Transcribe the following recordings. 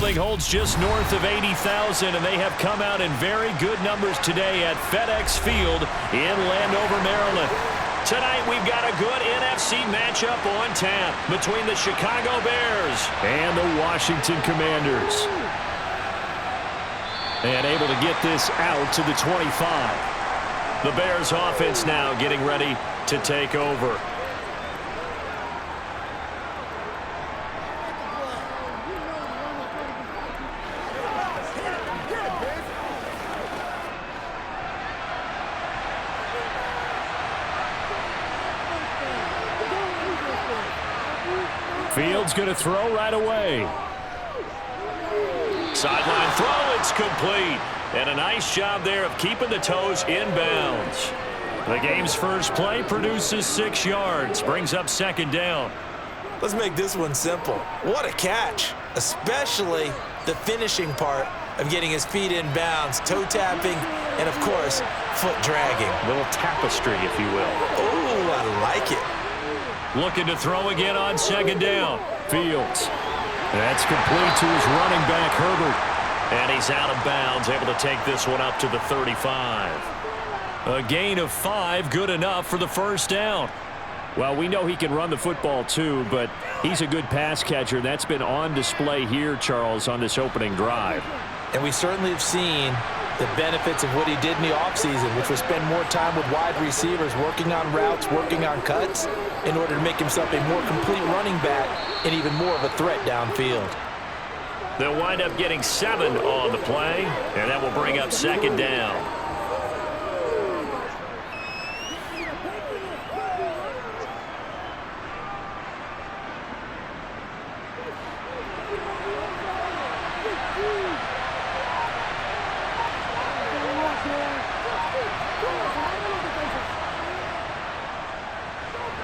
building holds just north of 80,000, and they have come out in very good numbers today at FedEx Field in Landover, Maryland. Tonight, we've got a good NFC matchup on tap between the Chicago Bears and the Washington Commanders. And able to get this out to the 25. The Bears offense now getting ready to take over. Fields going to throw right away. Sideline throw, it's complete. And a nice job there of keeping the toes in bounds. The game's first play produces 6 yards, brings up second down. Let's make this one simple. What a catch, especially the finishing part of getting his feet in bounds, toe tapping, and of course, foot dragging. A little tapestry, if you will. Oh, I like it. Looking to throw again on second down. Fields. That's complete to his running back, Herbert. And he's out of bounds, able to take this one up to the 35. A gain of 5, good enough for the first down. Well, we know he can run the football too, but he's a good pass catcher. That's been on display here, Charles, on this opening drive. And we certainly have seen the benefits of what he did in the offseason, which was spend more time with wide receivers, working on routes, working on cuts, in order to make himself a more complete running back and even more of a threat downfield. They'll wind up getting 7 on the play, and that will bring up second down.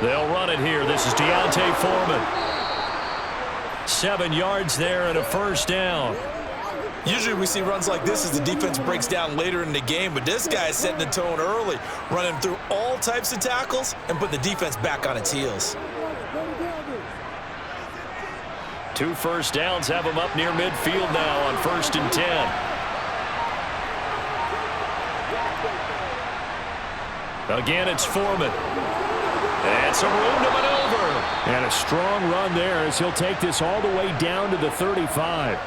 They'll run it here. This is Deontay Foreman. 7 yards there and a first down. Usually we see runs like this as the defense breaks down later in the game, but this guy is setting the tone early, running through all types of tackles and putting the defense back on its heels. 2 first downs have him up near midfield now on 1st and 10. Again, it's Foreman. And some room to maneuver. And a strong run there as he'll take this all the way down to the 35.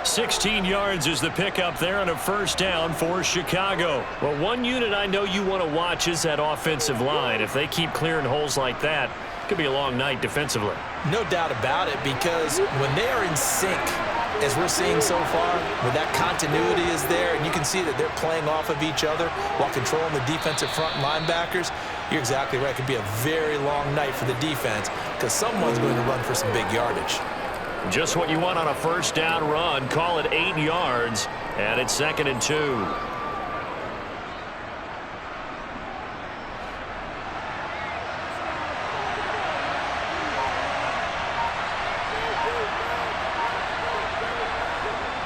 16 yards is the pickup there and a first down for Chicago. Well, one unit I know you want to watch is that offensive line. If they keep clearing holes like that, it could be a long night defensively. No doubt about it, because when they are in sync, as we're seeing so far, when that continuity is there, and you can see that they're playing off of each other while controlling the defensive front linebackers, you're exactly right. It could be a very long night for the defense because someone's going to run for some big yardage. Just what you want on a first down run. Call it 8 yards, and it's 2nd and 2.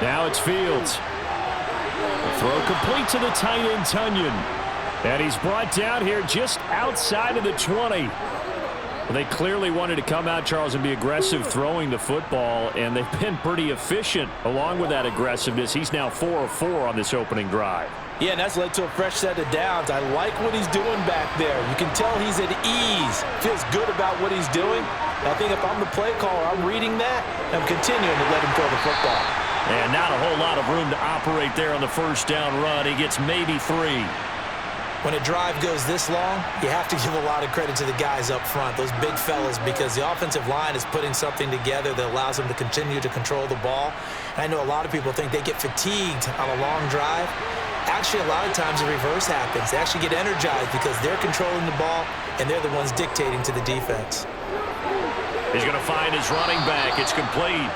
Now it's Fields. The throw complete to the tight end, Tunyon. And he's brought down here just outside of the 20. Well, they clearly wanted to come out, Charles, and be aggressive throwing the football, and they've been pretty efficient along with that aggressiveness. He's now 4 of 4 on this opening drive. Yeah, and that's led to a fresh set of downs. I like what he's doing back there. You can tell he's at ease, feels good about what he's doing. I think if I'm the play caller, I'm reading that, and I'm continuing to let him throw the football. And not a whole lot of room to operate there on the first down run. He gets maybe 3. When a drive goes this long, you have to give a lot of credit to the guys up front, those big fellas, because the offensive line is putting something together that allows them to continue to control the ball. And I know a lot of people think they get fatigued on a long drive. Actually, a lot of times the reverse happens. They actually get energized because they're controlling the ball, and they're the ones dictating to the defense. He's going to find his running back. It's complete.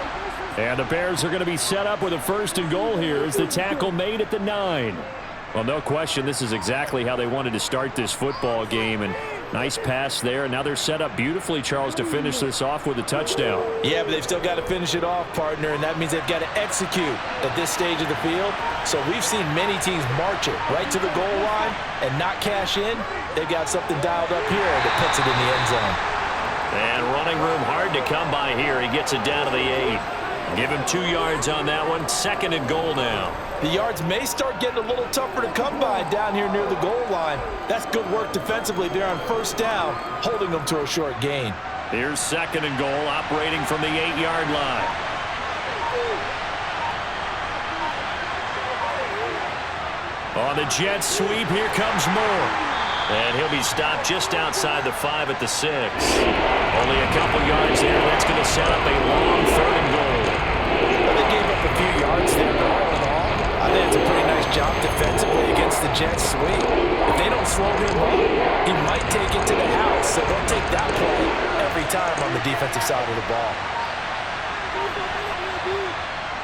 And the Bears are going to be set up with a 1st and goal here as the tackle made at the 9. Well, no question, this is exactly how they wanted to start this football game. And nice pass there. And now they're set up beautifully, Charles, to finish this off with a touchdown. Yeah, but they've still got to finish it off, partner, and that means they've got to execute at this stage of the field. So we've seen many teams march it right to the goal line and not cash in. They've got something dialed up here that puts it in the end zone. And running room hard to come by here. He gets it down to the 8. Give him 2 yards on that one. 2nd and goal now. The yards may start getting a little tougher to come by down here near the goal line. That's good work defensively there on 1st down, holding them to a short gain. Here's 2nd and goal, operating from the 8-yard line. On the jet sweep, here comes Moore. And he'll be stopped just outside the 5 at the 6. Only a couple yards there. That's going to set up a long 3rd and goal. Well, they gave up a few yards there, but all in all, I think it's a pretty nice job defensively against the jet sweep. If they don't slow him up, he might take it to the house, so they'll take that play every time on the defensive side of the ball.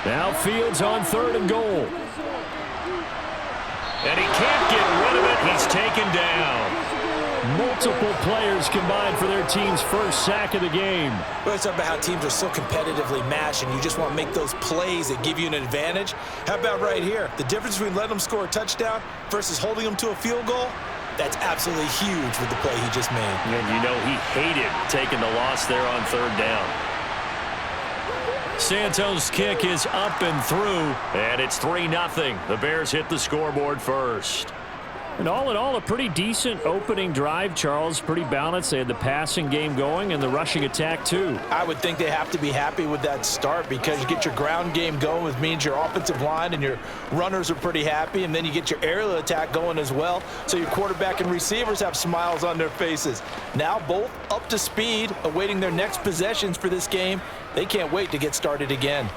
Now Fields on 3rd and goal. And he can't get rid of it. He's taken down. Multiple players combined for their team's first sack of the game. Well, it's about how teams are so competitively matched, and you just want to make those plays that give you an advantage. How about right here? The difference between letting them score a touchdown versus holding them to a field goal, that's absolutely huge with the play he just made. And you know he hated taking the loss there on 3rd down. Santos' kick is up and through, and it's 3-0. The Bears hit the scoreboard first. And all in all, a pretty decent opening drive, Charles. Pretty balanced. They had the passing game going and the rushing attack, too. I would think they have to be happy with that start because you get your ground game going, which means your offensive line and your runners are pretty happy, and then you get your aerial attack going as well, so your quarterback and receivers have smiles on their faces. Now both up to speed, awaiting their next possessions for this game. They can't wait to get started again.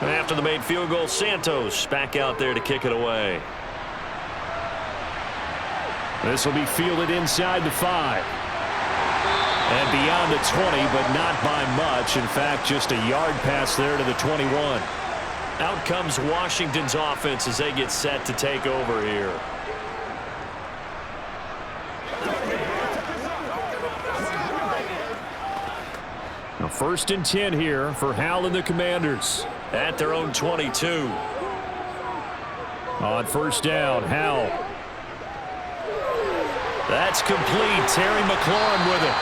After the made field goal, Santos back out there to kick it away. This will be fielded inside the 5. And beyond the 20, but not by much. In fact, just a yard pass there to the 21. Out comes Washington's offense as they get set to take over here. Now 1st and 10 here for Hal and the Commanders. At their own 22. On 1st down, Hal. That's complete. Terry McLaurin with it.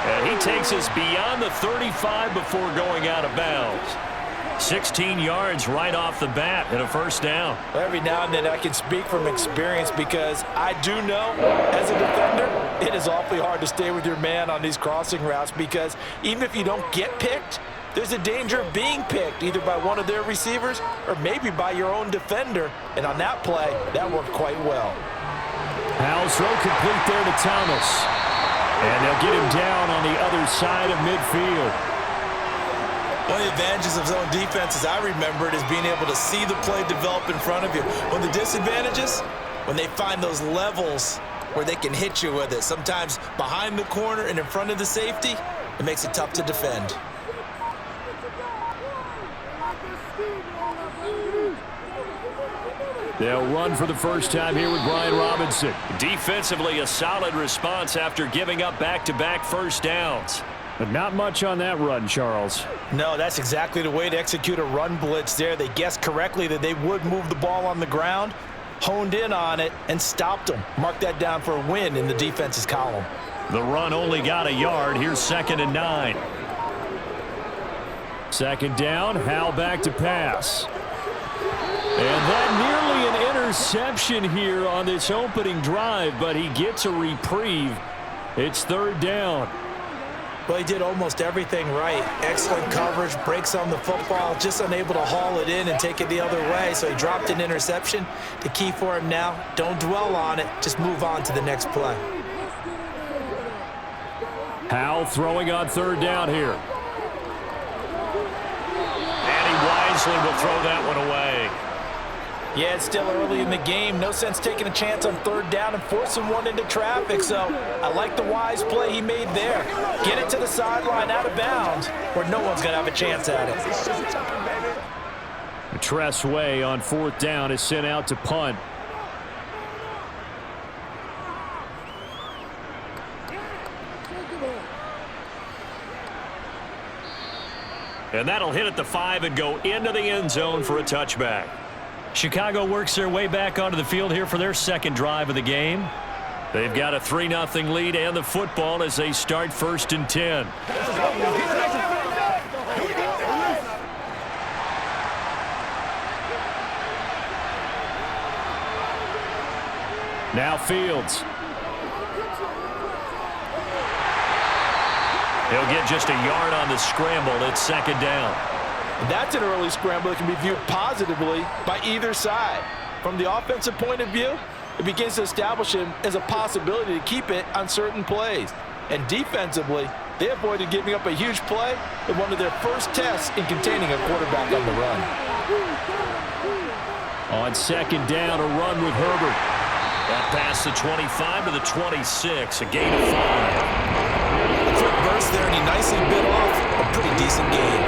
And he takes us beyond the 35 before going out of bounds. 16 yards right off the bat and a 1st down. Every now and then I can speak from experience because I do know as a defender it is awfully hard to stay with your man on these crossing routes because even if you don't get picked, there's a danger of being picked either by one of their receivers or maybe by your own defender. And on that play, that worked quite well. Hal's throw complete there to Thomas. And they'll get him down on the other side of midfield. One of the advantages of zone defense, as I remember it, is being able to see the play develop in front of you. One of the disadvantages, when they find those levels where they can hit you with it, sometimes behind the corner and in front of the safety, it makes it tough to defend. They'll run for the first time here with Brian Robinson. Defensively, a solid response after giving up back-to-back 1st downs. But not much on that run, Charles. No, that's exactly the way to execute a run blitz there. They guessed correctly that they would move the ball on the ground, honed in on it, and stopped them. Mark that down for a win in the defense's column. The run only got a yard. Here's 2nd and 9. 2nd down, Hal back to pass. And that nearly an interception here on this opening drive, but he gets a reprieve. It's 3rd down. Well, he did almost everything right. Excellent coverage, breaks on the football, just unable to haul it in and take it the other way, so he dropped an interception. The key for him now, don't dwell on it, just move on to the next play. Hal throwing on 3rd down here. And he wisely will throw that one away. Yeah, it's still early in the game. No sense taking a chance on 3rd down and forcing one into traffic. So I like the wise play he made there. Get it to the sideline out of bounds where no one's going to have a chance at it. Tress Way on 4th down is sent out to punt. And that'll hit at the 5 and go into the end zone for a touchback. Chicago works their way back onto the field here for their second drive of the game. They've got a 3-0 lead and the football as they start 1st and 10. Now Fields. He'll get just a yard on the scramble. It's 2nd down. That's an early scramble that can be viewed positively by either side. From the offensive point of view, it begins to establish him as a possibility to keep it on certain plays. And defensively, they avoided giving up a huge play in one of their first tests in containing a quarterback on the run. On 2nd down, a run with Herbert. That pass the 25 to the 26, a gain of 5. A quick burst there, and he nicely bit off a pretty decent gain.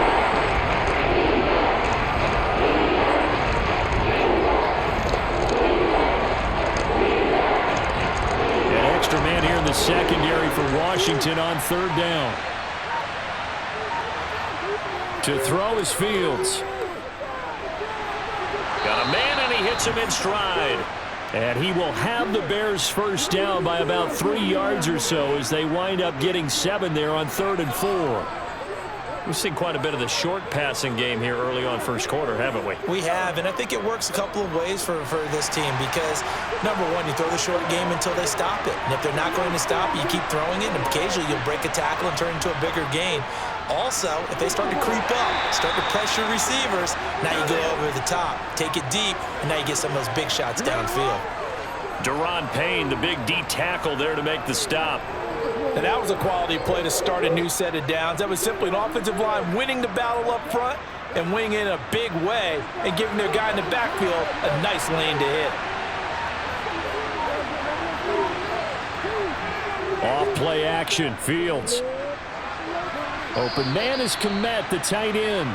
An extra man here in the secondary for Washington on 3rd down. To throw is Fields. Got a man, and he hits him in stride. And he will have the Bears first down by about 3 yards or so as they wind up getting 7 there on 3rd and 4. We've seen quite a bit of the short passing game here early on first quarter, haven't we? We have, and I think it works a couple of ways for this team because, number one, you throw the short game until they stop it. And if they're not going to stop it, you keep throwing it, and occasionally you'll break a tackle and turn it into a bigger gain. Also, if they start to creep up, start to pressure receivers, now you go over the top, take it deep, and now you get some of those big shots downfield. Deron Payne, the big D tackle there to make the stop. And that was a quality play to start a new set of downs. That was simply an offensive line winning the battle up front and winning it in a big way and giving their guy in the backfield a nice lane to hit. Off play action, Fields. Open man is Kmet, the tight end.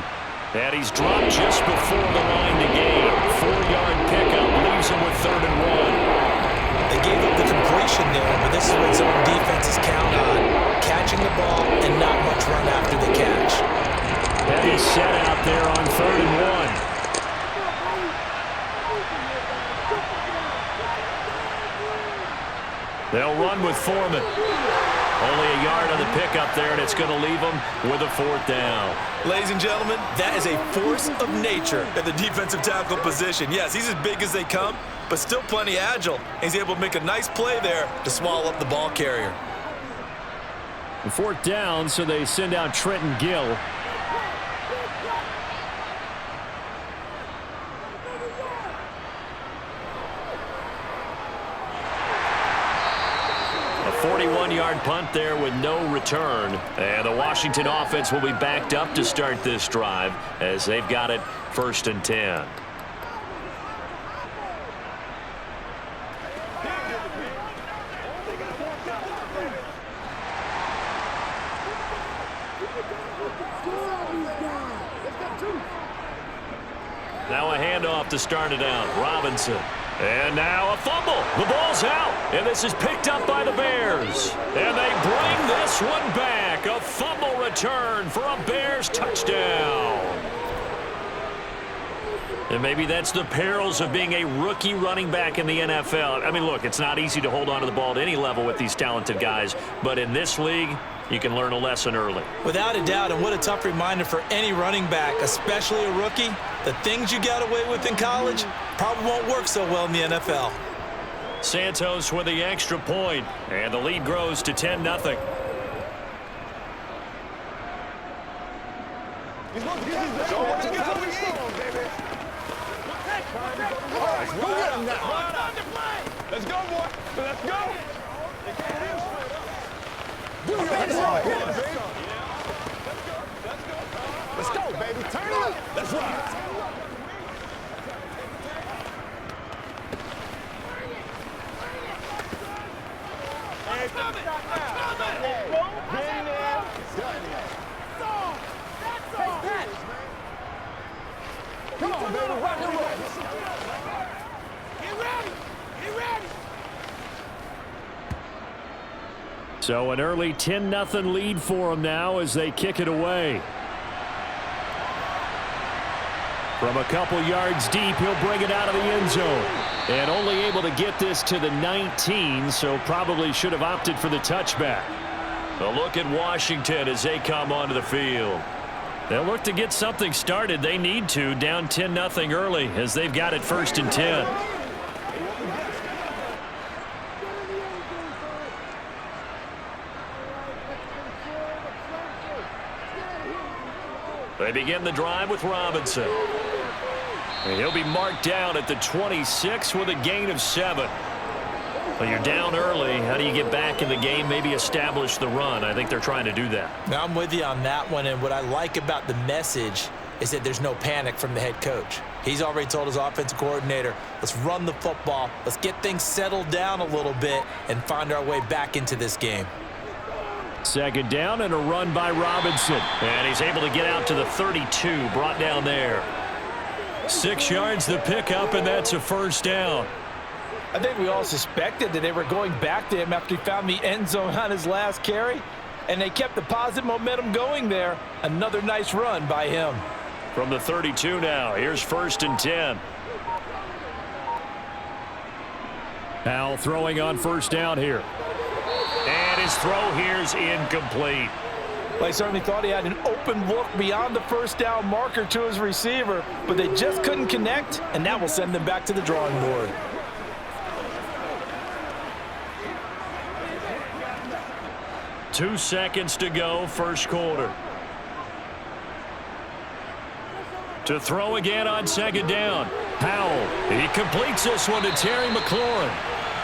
And he's dropped just before the line to gain. 4-yard pickup leaves him with 3rd and 1. They gave up the completion there, but this is what zone defenses count on. Catching the ball and not much run after the catch. Heavy set out there on 3rd and 1. They'll run with Foreman. Only a yard on the pickup there, and it's going to leave them with a 4th down. Ladies and gentlemen, that is a force of nature at the defensive tackle position. Yes, he's as big as they come, but still plenty agile. He's able to make a nice play there to swallow up the ball carrier. 4th down, so they send out Trenton Gill. A 41-yard punt there with no return. And the Washington offense will be backed up to start this drive as they've got it 1st and 10. Now a handoff to start it out. Robinson. And now a fumble. The ball's out. And this is picked up by the Bears. And they bring this one back. A fumble return for a Bears touchdown. And maybe that's the perils of being a rookie running back in the NFL. I mean, look, it's not easy to hold on to the ball at any level with these talented guys. But in this league, you can learn a lesson early. Without a doubt, and what a tough reminder for any running back, especially a rookie. The things you got away with in college probably won't work so well in the NFL. Santos with the extra point, and the lead grows to 10-0. Let's go, boy. Let's go. Let's go, baby. Turn it up. That's right. Come on, baby. Rock and roll. Get ready. Get ready. So an early 10-0 lead for them now as they kick it away. From a couple yards deep, he'll bring it out of the end zone. And only able to get this to the 19, so probably should have opted for the touchback. A look at Washington as they come onto the field. They'll look to get something started. They need to, down 10-0 early as they've got it 1st and 10. They begin the drive with Robinson. And he'll be marked down at the 26 with a gain of 7. Well, you're down early. How do you get back in the game, maybe establish the run? I think they're trying to do that. Now, I'm with you on that one, and what I like about the message is that there's no panic from the head coach. He's already told his offensive coordinator, let's run the football, let's get things settled down a little bit and find our way back into this game. 2nd down and a run by Robinson. And he's able to get out to the 32, brought down there. 6 yards the pickup, and that's a 1st down. I think we all suspected that they were going back to him after he found the end zone on his last carry, and they kept the positive momentum going there. Another nice run by him. From the 32 now, here's 1st and 10. Howell throwing on 1st down here. And his throw here's incomplete. Well, he certainly thought he had an open look beyond the 1st down marker to his receiver, but they just couldn't connect, and that will send them back to the drawing board. Two seconds to go, 1st quarter. To throw again on 2nd down. Howell, he completes this one to Terry McLaurin.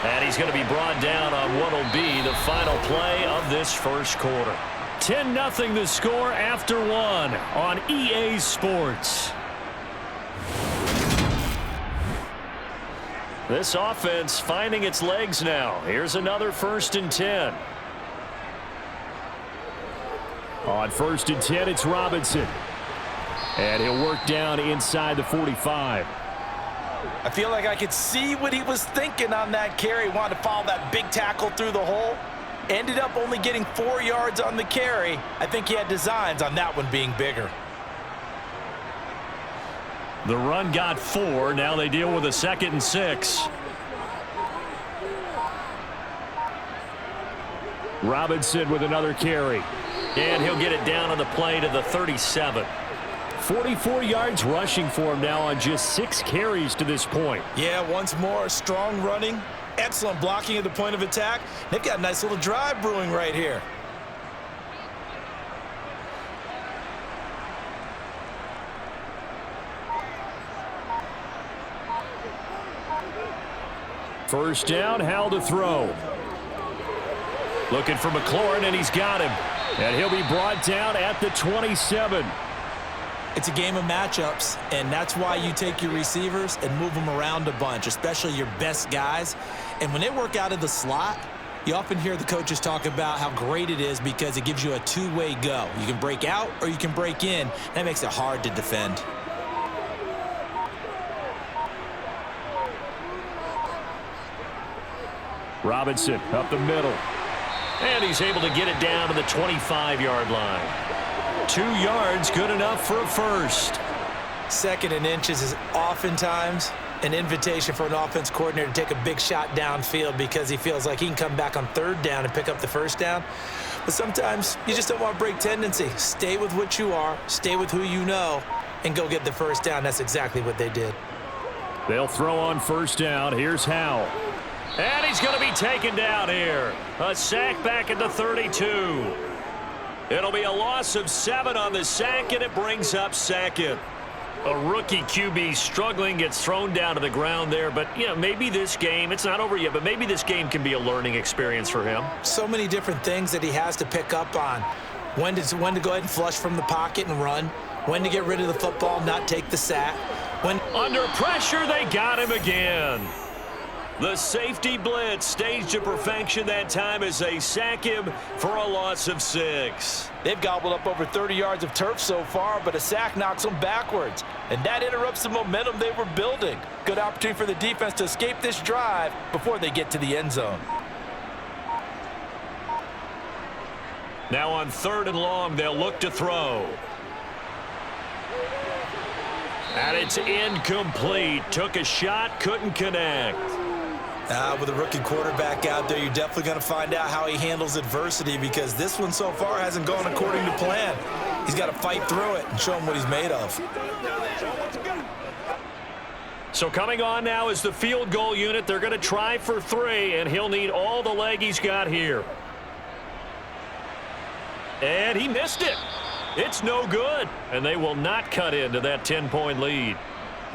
And he's going to be brought down on what will be the final play of this 1st quarter. 10-0 the score after 1 on EA Sports. This offense finding its legs now. Here's another 1st and 10. On 1st and 10, it's Robinson. And he'll work down inside the 45. I feel like I could see what he was thinking on that carry. Wanted to follow that big tackle through the hole. Ended up only getting 4 yards on the carry. I think he had designs on that one being bigger. The run got 4. Now they deal with a 2nd and 6. Robinson with another carry. And he'll get it down on the play to the 37. 44 yards rushing for him now on just 6 carries to this point. Yeah, once more, strong running, excellent blocking at the point of attack. They've got a nice little drive brewing right here. First down, Howell to throw. Looking for McLaurin, and he's got him. And he'll be brought down at the 27. It's a game of matchups, and that's why you take your receivers and move them around a bunch, especially your best guys. And when they work out of the slot, you often hear the coaches talk about how great it is because it gives you a two-way go. You can break out or you can break in. That makes it hard to defend. Robinson up the middle. And he's able to get it down to the 25-yard line. 2 yards, good enough for a first. 2nd and inches is oftentimes an invitation for an offense coordinator to take a big shot downfield because he feels like he can come back on 3rd down and pick up the 1st down. But sometimes you just don't want to break tendency. Stay with what you are, stay with who you know, and go get the 1st down. That's exactly what they did. They'll throw on 1st down. Here's Howell. And he's going to be taken down here. A sack back at the 32. It'll be a loss of 7 on the sack, and it brings up 2nd. A rookie QB struggling, gets thrown down to the ground there. But, you know, maybe this game, it's not over yet, but maybe this game can be a learning experience for him. So many different things that he has to pick up on. When to go ahead and flush from the pocket and run. When to get rid of the football, not take the sack. When under pressure, they got him again. The safety blitz staged to perfection that time as they sack him for a loss of 6. They've gobbled up over 30 yards of turf so far, but a sack knocks them backwards. And that interrupts the momentum they were building. Good opportunity for the defense to escape this drive before they get to the end zone. Now on 3rd and long, they'll look to throw. And it's incomplete. Took a shot, couldn't connect. With a rookie quarterback out there, you're definitely going to find out how he handles adversity, because this one so far hasn't gone according to plan. He's got to fight through it and show him what he's made of. So coming on now is the field goal unit. They're going to try for 3, and he'll need all the leg he's got here. And he missed it. It's no good, and they will not cut into that 10-point lead.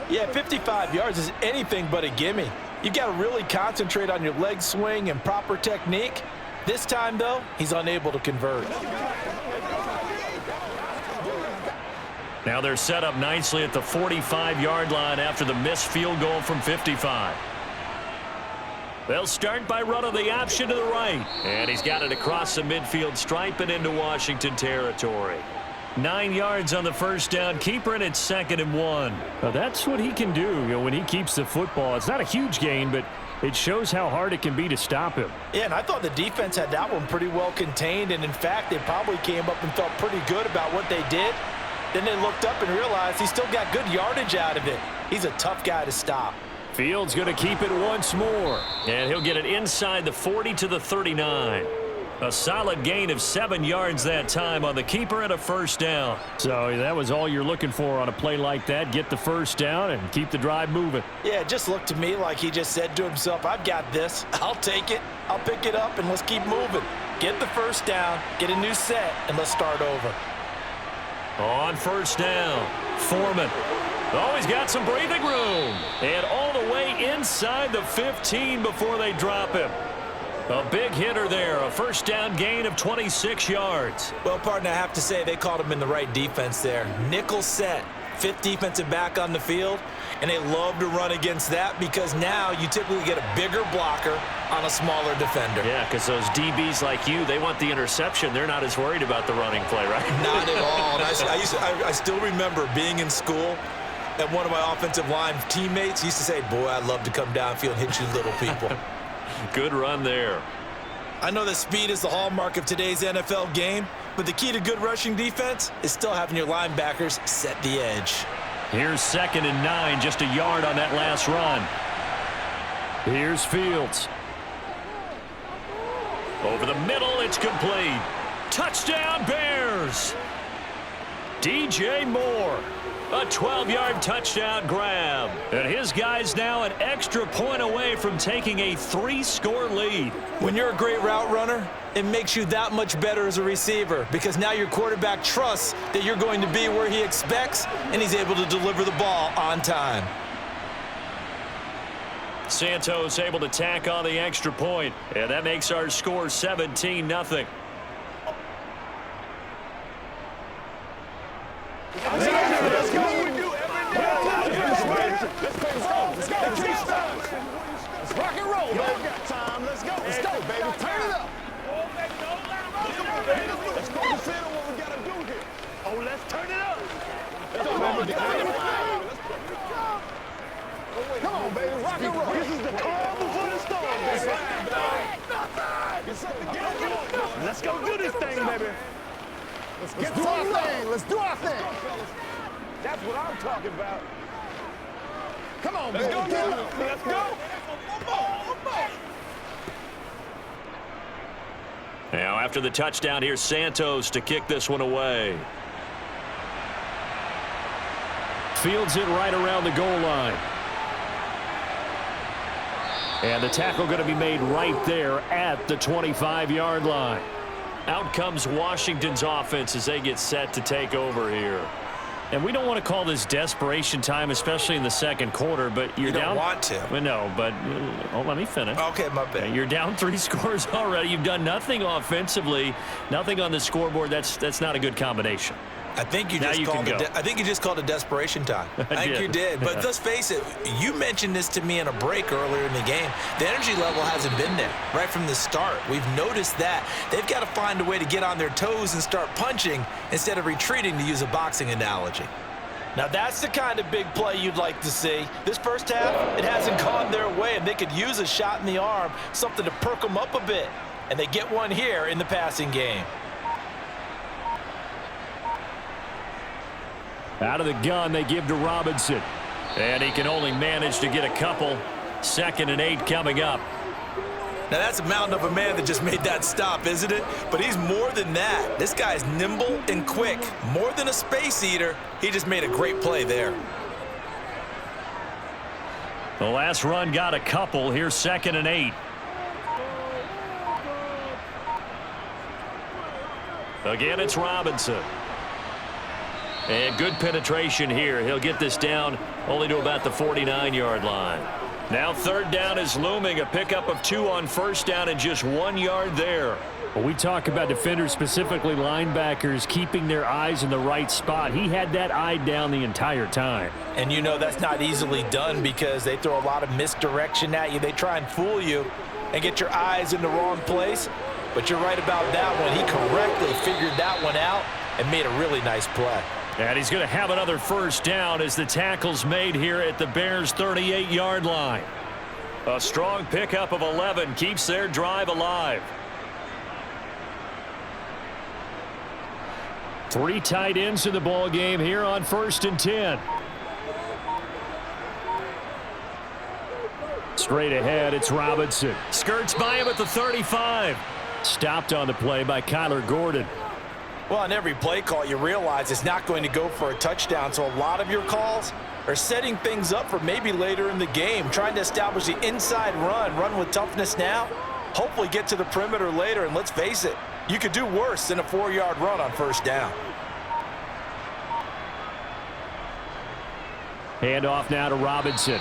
Yeah, 55 yards is anything but a gimme. You've got to really concentrate on your leg swing and proper technique. This time, though, he's unable to convert. Now they're set up nicely at the 45-yard line after the missed field goal from 55. They'll start by running the option to the right. And he's got it across the midfield stripe and into Washington territory. 9 yards on the first down. Keeper, and it's 2nd and 1. Now that's what he can do, when he keeps the football. It's not a huge gain, but it shows how hard it can be to stop him. Yeah, and I thought the defense had that one pretty well contained. And, in fact, they probably came up and felt pretty good about what they did. Then they looked up and realized he still got good yardage out of it. He's a tough guy to stop. Fields going to keep it once more. And he'll get it inside the 40 to the 39. A solid gain of 7 yards that time on the keeper and a first down. So that was all you're looking for on a play like that. Get the first down and keep the drive moving. Yeah, it just looked to me like he just said to himself, I've got this. I'll take it. I'll pick it up, and let's keep moving. Get the first down, get a new set, and let's start over. On first down, Foreman. Oh, he's got some breathing room. And all the way inside the 15 before they drop him. A big hitter there, a first down gain of 26 yards. Well, partner, I have to say they called him in the right defense there. Nickel set, 5th defensive back on the field, and they love to run against that because now you typically get a bigger blocker on a smaller defender. Yeah, because those DBs like you, they want the interception. They're not as worried about the running play, right? Not at all. And I still remember being in school, and one of my offensive line teammates used to say, boy, I'd love to come downfield and hit you little people. Good run there. I know that speed is the hallmark of today's NFL game, but the key to good rushing defense is still having your linebackers set the edge. Here's 2nd and 9, just a yard on that last run. Here's Fields. Over the middle, it's complete. Touchdown, Bears! DJ Moore. A 12-yard touchdown grab. And his guy's now an extra point away from taking a 3-score lead. When you're a great route runner, it makes you that much better as a receiver because now your quarterback trusts that you're going to be where he expects, and he's able to deliver the ball on time. Santos able to tack on the extra point, and that makes our score 17-0. Let's go. Let's rock and roll. Y'all got time. Let's go. Let's go, baby. Turn it up. Let's go. Consider what we got to do here. Oh, let's turn it up. Come on, baby. Rock and roll. This is the calm before the storm, baby. Get something together. Let's go do this thing, baby. Let's do our thing. Let's do our thing. That's what I'm talking about. Come on, baby. Let's go. Let's go. One more. Now, after the touchdown, here's Santos to kick this one away. Fields it right around the goal line. And the tackle going to be made right there at the 25-yard line. Out comes Washington's offense as they get set to take over here. And we don't want to call this desperation time, especially in the second quarter, but you're down. You don't want to. Well, no, but let me finish. Okay, my bad. You're down 3 scores already. You've done nothing offensively, nothing on the scoreboard. That's not a good combination. I think you just called it desperation time. I think you did. But let's face it, you mentioned this to me in a break earlier in the game. The energy level hasn't been there right from the start. We've noticed that. They've got to find a way to get on their toes and start punching instead of retreating, to use a boxing analogy. Now, that's the kind of big play you'd like to see. This first half, it hasn't gone their way, and they could use a shot in the arm, something to perk them up a bit. And they get one here in the passing game. Out of the gun, they give to Robinson. And he can only manage to get a couple. 2nd and 8 coming up. Now, that's a mountain of a man that just made that stop, isn't it? But he's more than that. This guy's nimble and quick. More than a space eater. He just made a great play there. The last run got a couple. Here's 2nd and 8. Again, it's Robinson. And good penetration here. He'll get this down only to about the 49-yard line. Now 3rd down is looming. A pickup of 2 on 1st down and just 1 yard there. When we talk about defenders, specifically linebackers, keeping their eyes in the right spot, he had that eye down the entire time. And you know that's not easily done because they throw a lot of misdirection at you. They try and fool you and get your eyes in the wrong place. But you're right about that one. He correctly figured that one out and made a really nice play. And he's going to have another 1st down as the tackle's made here at the Bears' 38-yard line. A strong pickup of 11 keeps their drive alive. 3 tight ends in the ball game here on 1st and 10. Straight ahead, it's Robinson. Skirts by him at the 35. Stopped on the play by Kyler Gordon. Well, on every play call, you realize it's not going to go for a touchdown, so a lot of your calls are setting things up for maybe later in the game, trying to establish the inside run with toughness now, hopefully get to the perimeter later, and let's face it, you could do worse than a 4-yard run on 1st down. Hand off now to Robinson.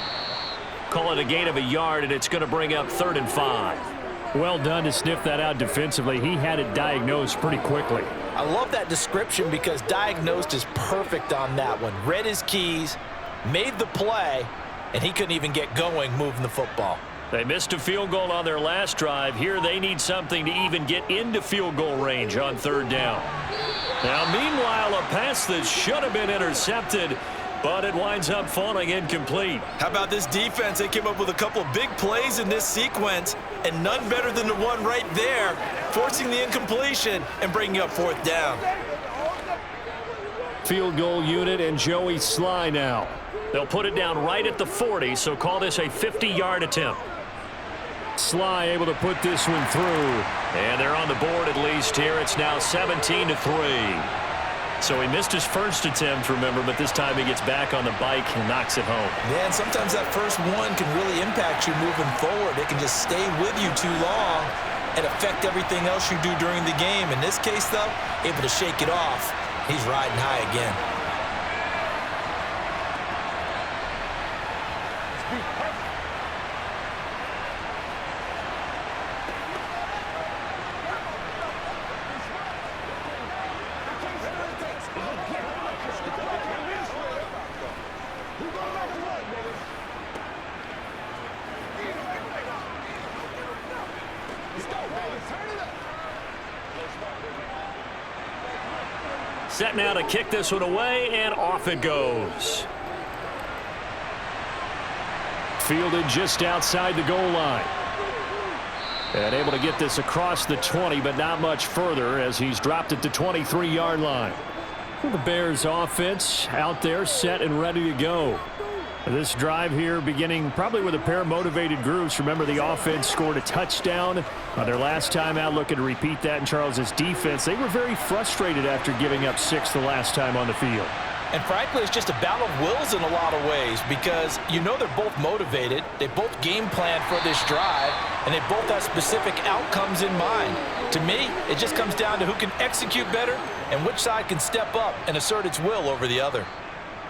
Call it a gain of a yard, and it's going to bring up 3rd and 5. Well done to sniff that out defensively. He had it diagnosed pretty quickly. I love that description because diagnosed is perfect on that one. Read his keys, made the play, and he couldn't even get going moving the football. They missed a field goal on their last drive. Here they need something to even get into field goal range on 3rd down. Now, meanwhile, a pass that should have been intercepted, but it winds up falling incomplete. How about this defense? They came up with a couple of big plays in this sequence, and none better than the one right there, forcing the incompletion and bringing up 4th down. Field goal unit and Joey Sly now. They'll put it down right at the 40, so call this a 50-yard attempt. Sly able to put this one through. And they're on the board at least here. It's now 17-3. So he missed his first attempt, remember, but this time he gets back on the bike and knocks it home. Yeah, and sometimes that first one can really impact you moving forward. It can just stay with you too long and affect everything else you do during the game. In this case, though, able to shake it off. He's riding high again. Set now to kick this one away, and off it goes. Fielded just outside the goal line. And able to get this across the 20, but not much further as he's dropped it to 23-yard line. The Bears offense out there set and ready to go. This drive here beginning probably with a pair of motivated groups. Remember, the offense scored a touchdown on their last time out, looking to repeat that in Charles's defense. They were very frustrated after giving up 6 the last time on the field. And frankly, it's just a battle of wills in a lot of ways because you know they're both motivated. They both game plan for this drive, and they both have specific outcomes in mind. To me, it just comes down to who can execute better and which side can step up and assert its will over the other.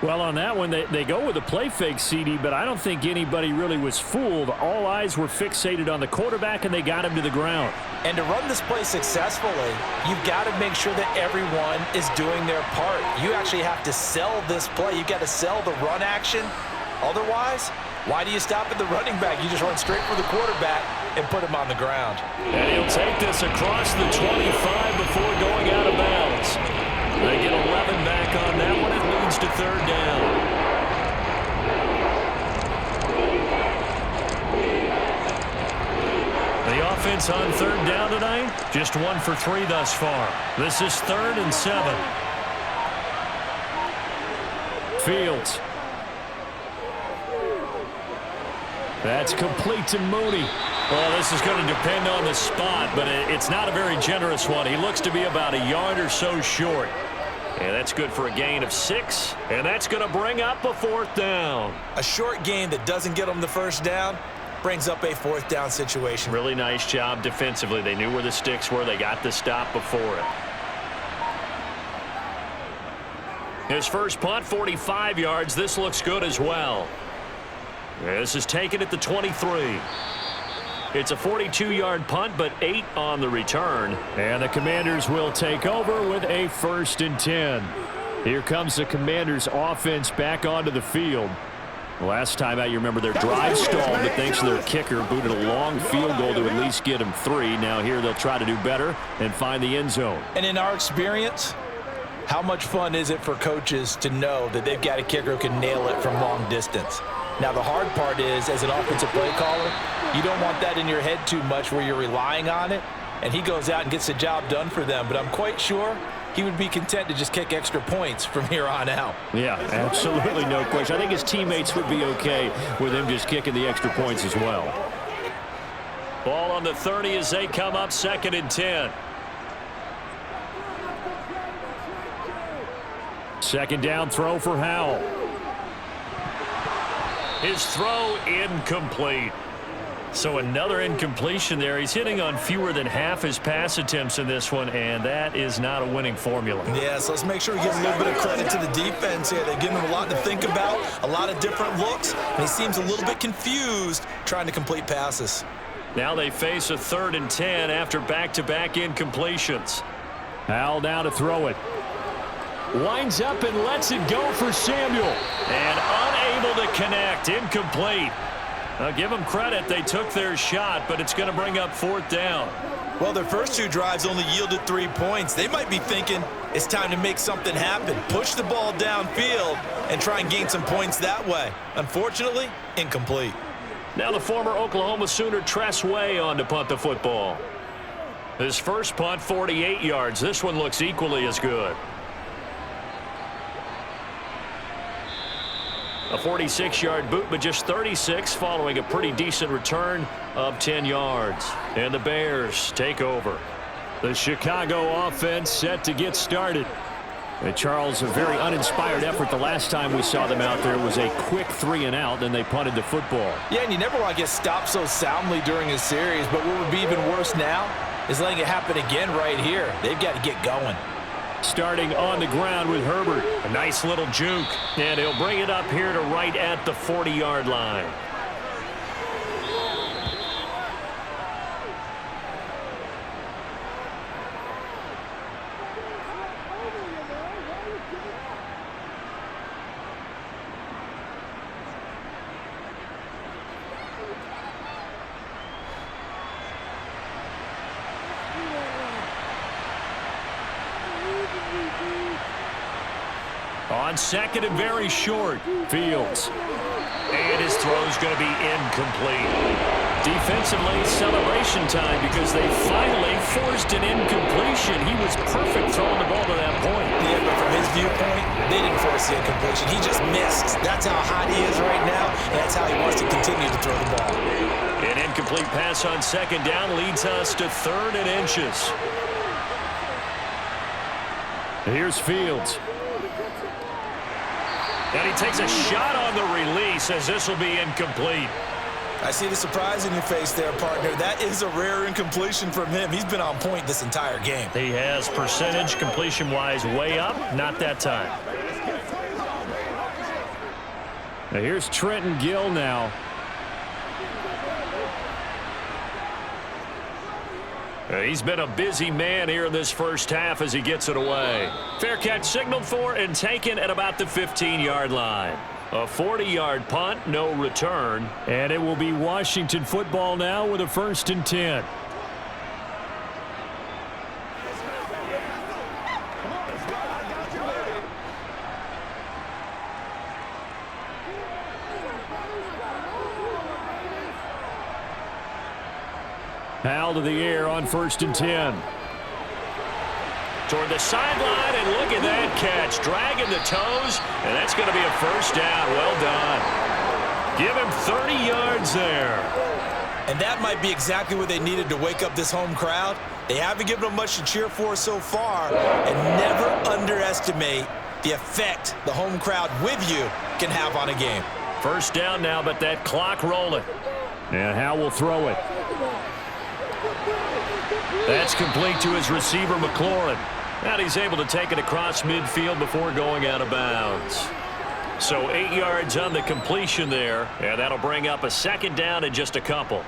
Well, on that one, they go with a play fake, CD, but I don't think anybody really was fooled. All eyes were fixated on the quarterback, and they got him to the ground. And to run this play successfully, you've got to make sure that everyone is doing their part. You actually have to sell this play. You've got to sell the run action. Otherwise, why do you stop at the running back? You just run straight for the quarterback and put him on the ground. And he'll take this across the 25 before going out of bounds. They get 11 back on that one. It leads to 3rd down. The offense on 3rd down tonight, just 1 for 3 thus far. This is 3rd and 7. Fields. That's complete to Mooney. Well, this is going to depend on the spot, but it's not a very generous one. He looks to be about a yard or so short. And that's good for a gain of 6, and that's going to bring up a 4th down. A short gain that doesn't get them the first down brings up a 4th down situation. Really nice job defensively. They knew where the sticks were. They got the stop before it. His first punt, 45 yards. This looks good as well. This is taken at the 23. It's a 42-yard punt, but 8 on the return. And the Commanders will take over with a 1st and 10. Here comes the Commanders' offense back onto the field. Last time out, you remember their drive stalled, but thanks to their kicker, booted a long field goal to at least get them 3. Now here they'll try to do better and find the end zone. And in our experience, how much fun is it for coaches to know that they've got a kicker who can nail it from long distance? Now, the hard part is, as an offensive play caller, you don't want that in your head too much where you're relying on it, and he goes out and gets the job done for them. But I'm quite sure he would be content to just kick extra points from here on out. Yeah, absolutely no question. I think his teammates would be okay with him just kicking the extra points as well. Ball on the 30 as they come up 2nd and 10. 2nd down throw for Howell. His throw incomplete. So another incompletion there. He's hitting on fewer than half his pass attempts in this one, and that is not a winning formula. Yeah, so let's make sure we give a little bit of credit to the defense here. They're giving him a lot to think about, a lot of different looks, and he seems a little bit confused trying to complete passes. Now they face a 3rd and 10 after back-to-back incompletions. Howell now to throw it. Winds up and lets it go for Samuel. And unable to connect. Incomplete. I'll give them credit. They took their shot, but it's going to bring up 4th down. Well, their first 2 drives only yielded 3 points. They might be thinking it's time to make something happen. Push the ball downfield and try and gain some points that way. Unfortunately, incomplete. Now the former Oklahoma Sooner Tress Way on to punt the football. His first punt, 48 yards. This one looks equally as good. A 46-yard boot, but just 36 following a pretty decent return of 10 yards. And the Bears take over. The Chicago offense set to get started. And Charles, a very uninspired effort the last time we saw them out there was a quick 3-and-out, then they punted the football. Yeah, and you never want to get stopped so soundly during a series, but what would be even worse now is letting it happen again right here. They've got to get going. Starting on the ground with Herbert. A nice little juke. And he'll bring it up here to right at the 40-yard line. On 2nd and very short, Fields. And his throw's going to be incomplete. Defensively, celebration time because they finally forced an incompletion. He was perfect throwing the ball to that point. Yeah, but from his viewpoint, they didn't force the incompletion. He just missed. That's how hot he is right now, and that's how he wants to continue to throw the ball. An incomplete pass on 2nd down leads us to 3rd and inches. Here's Fields. And he takes a shot on the release as this will be incomplete. I see the surprise in your face there, partner. That is a rare incompletion from him. He's been on point this entire game. He has percentage completion-wise way up. Not that time. Now here's Trenton Gill now. He's been a busy man here in this first half as he gets it away. Fair catch signaled for and taken at about the 15-yard line. A 40-yard punt, no return. And it will be Washington football now with a 1st and 10. Howell to the air on 1st and 10. toward the sideline, and look at that catch. Dragging the toes, and that's going to be a first down. Well done. Give him 30 yards there. And that might be exactly what they needed to wake up this home crowd. They haven't given them much to cheer for so far, and never underestimate the effect the home crowd with you can have on a game. First down now, but that clock rolling. And Howe will throw it. That's complete to his receiver, McLaurin. And he's able to take it across midfield before going out of bounds. So 8 yards on the completion there, and that'll bring up a second down in just a couple.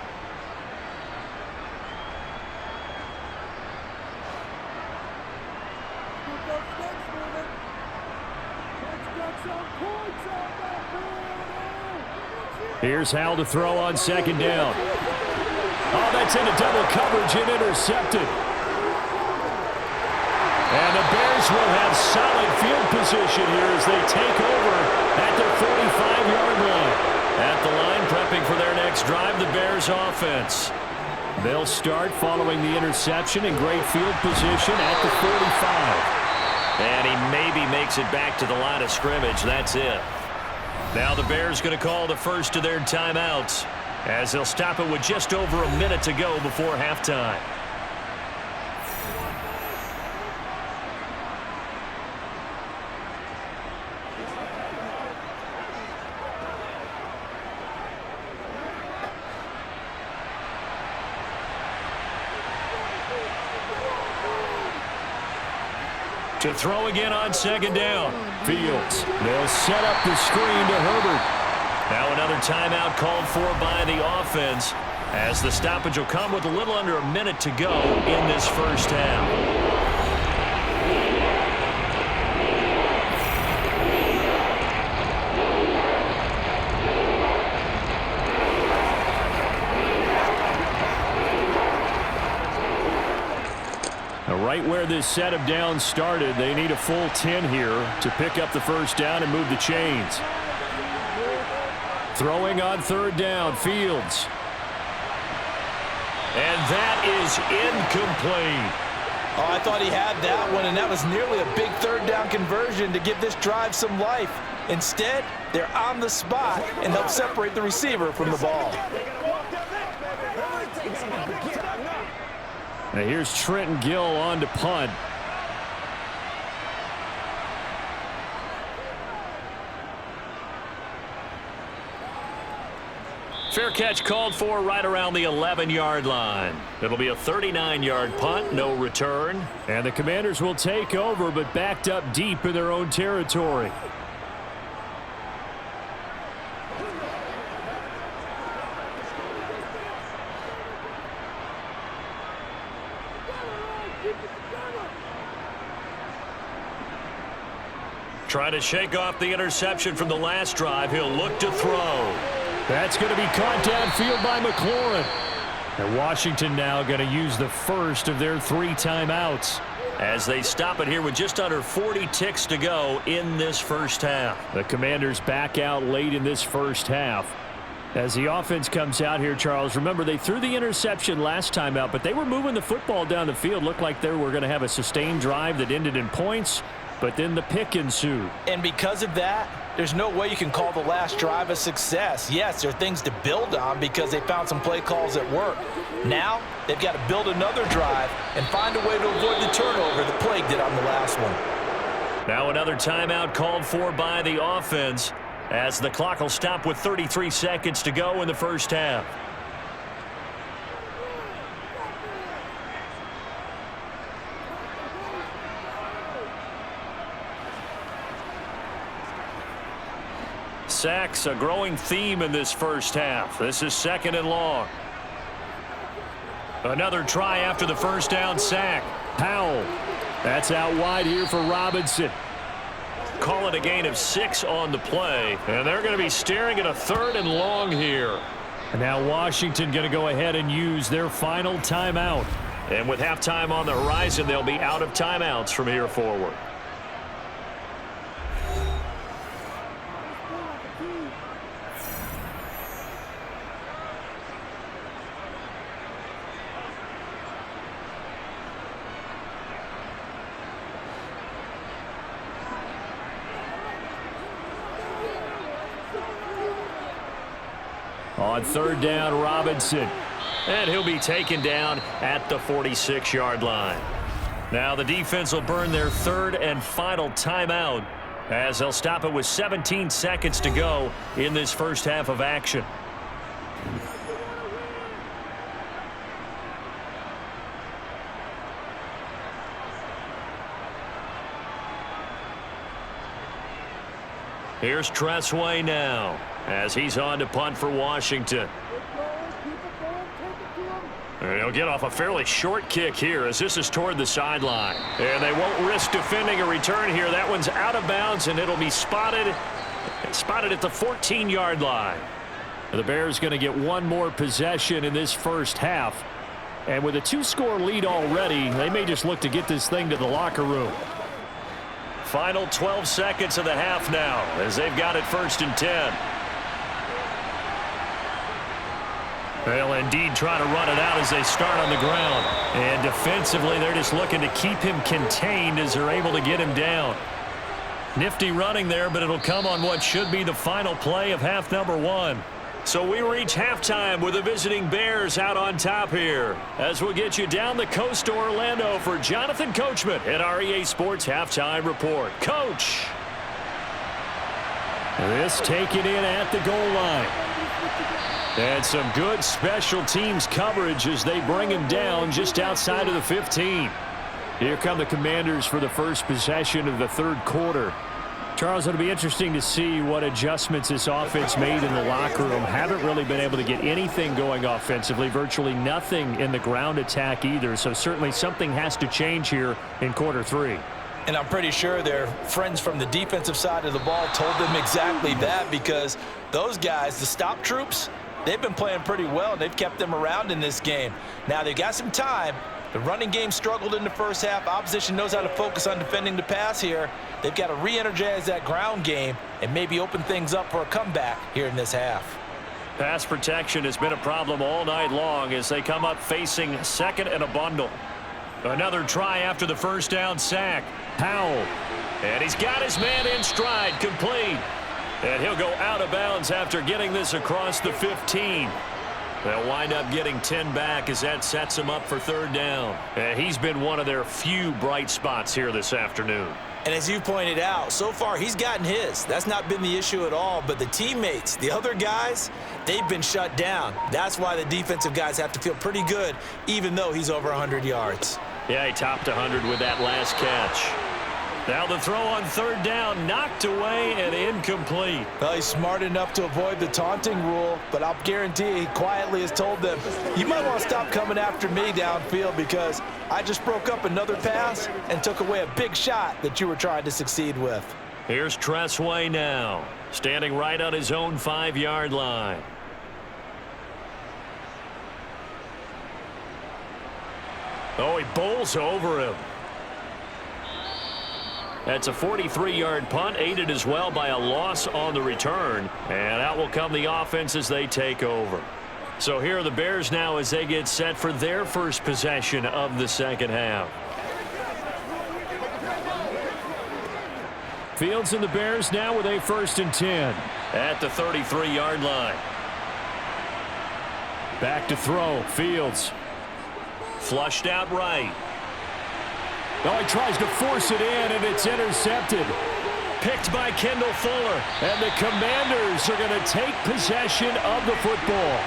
Here's Howe to throw on second down. Oh, that's into double coverage and intercepted. And the Bears will have solid field position here as they take over at their 45-yard line. At the line, prepping for their next drive, the Bears offense. They'll start following the interception in great field position at the 45. And he maybe makes it back to the line of scrimmage. That's it. Now the Bears going to call the first of their timeouts as they'll stop it with just over a minute to go before halftime. To throw again on second down. Fields. They'll set up the screen to Herbert. Now another timeout called for by the offense as the stoppage will come with a little under a minute to go in this first half. Right where this set of downs started, they need a full 10 here to pick up the first down and move the chains. Throwing on third down, Fields. And that is incomplete. Oh, I thought he had that one, and that was nearly a big third down conversion to give this drive some life. Instead, they're on the spot and help separate the receiver from the ball. Now here's Trenton Gill on to punt. Fair catch called for right around the 11-yard line. It'll be a 39-yard punt, no return. And the Commanders will take over, but backed up deep in their own territory. Trying to shake off the interception from the last drive. He'll look to throw. That's going to be caught downfield by McLaurin. And Washington now going to use the first of their 3 timeouts. As they stop it here with just under 40 ticks to go in this first half. The Commanders back out late in this first half. As the offense comes out here, Charles, remember they threw the interception last time out, but they were moving the football down the field. Looked like they were going to have a sustained drive that ended in points. But then the pick ensued. And because of that, there's no way you can call the last drive a success. Yes, there are things to build on because they found some play calls that work. Now, they've got to build another drive and find a way to avoid the turnover the plague did on the last one. Now another timeout called for by the offense as the clock will stop with 33 seconds to go in the first half. Sacks, a growing theme in this first half. This is second and long. Another try after the first down sack. Powell. That's out wide here for Robinson. Call it a gain of 6 on the play. And they're going to be staring at a third and long here. And now Washington going to go ahead and use their final timeout. And with halftime on the horizon, they'll be out of timeouts from here forward. On third down, Robinson. And he'll be taken down at the 46-yard line. Now the defense will burn their third and final timeout as they'll stop it with 17 seconds to go in this first half of action. Here's Tressway now as he's on to punt for Washington. And he'll get off a fairly short kick here as this is toward the sideline. And they won't risk defending a return here. That one's out of bounds, and it'll be spotted at the 14-yard line. The Bears going to get one more possession in this first half. And with a 2-score lead already, they may just look to get this thing to the locker room. Final 12 seconds of the half now as they've got it 1st and 10. They'll indeed try to run it out as they start on the ground. And defensively, they're just looking to keep him contained as they're able to get him down. Nifty running there, but it'll come on what should be the final play of half number 1. So we reach halftime with the visiting Bears out on top here. As we'll get you down the coast to Orlando for Jonathan Coachman at our EA Sports Halftime Report. Coach! This taken in at the goal line. And some good special teams coverage as they bring him down just outside of the 15. Here come the Commanders for the first possession of the third quarter. Charles, it'll be interesting to see what adjustments this offense made in the locker room. Haven't really been able to get anything going offensively, virtually nothing in the ground attack either. So certainly something has to change here in quarter 3. And I'm pretty sure their friends from the defensive side of the ball told them exactly that, because those guys, the stop troops, they've been playing pretty well. They've kept them around in this game. Now they've got some time. The running game struggled in the first half. Opposition knows how to focus on defending the pass here. They've got to re-energize that ground game and maybe open things up for a comeback here in this half. Pass protection has been a problem all night long as they come up facing 2nd and a bundle. Another try after the first down sack. Powell. And he's got his man in stride, complete. And he'll go out of bounds after getting this across the 15. They'll wind up getting 10 back as that sets him up for 3rd down. And he's been one of their few bright spots here this afternoon. And as you pointed out, so far he's gotten his. That's not been the issue at all. But the teammates, the other guys, they've been shut down. That's why the defensive guys have to feel pretty good, even though he's over 100 yards. Yeah, he topped 100 with that last catch. Now the throw on 3rd down, knocked away and incomplete. Well, he's smart enough to avoid the taunting rule, but I'll guarantee he quietly has told them, you might want to stop coming after me downfield because I just broke up another pass and took away a big shot that you were trying to succeed with. Here's Tressway now, standing right on his own 5-yard line. Oh, he bowls over him. That's a 43-yard punt, aided as well by a loss on the return. And out will come the offense as they take over. So here are the Bears now as they get set for their first possession of the second half. Fields and the Bears now with a 1st and 10. At the 33-yard line. Back to throw. Fields. Flushed out right. Oh, he tries to force it in, and it's intercepted. Picked by Kendall Fuller. And the Commanders are going to take possession of the football.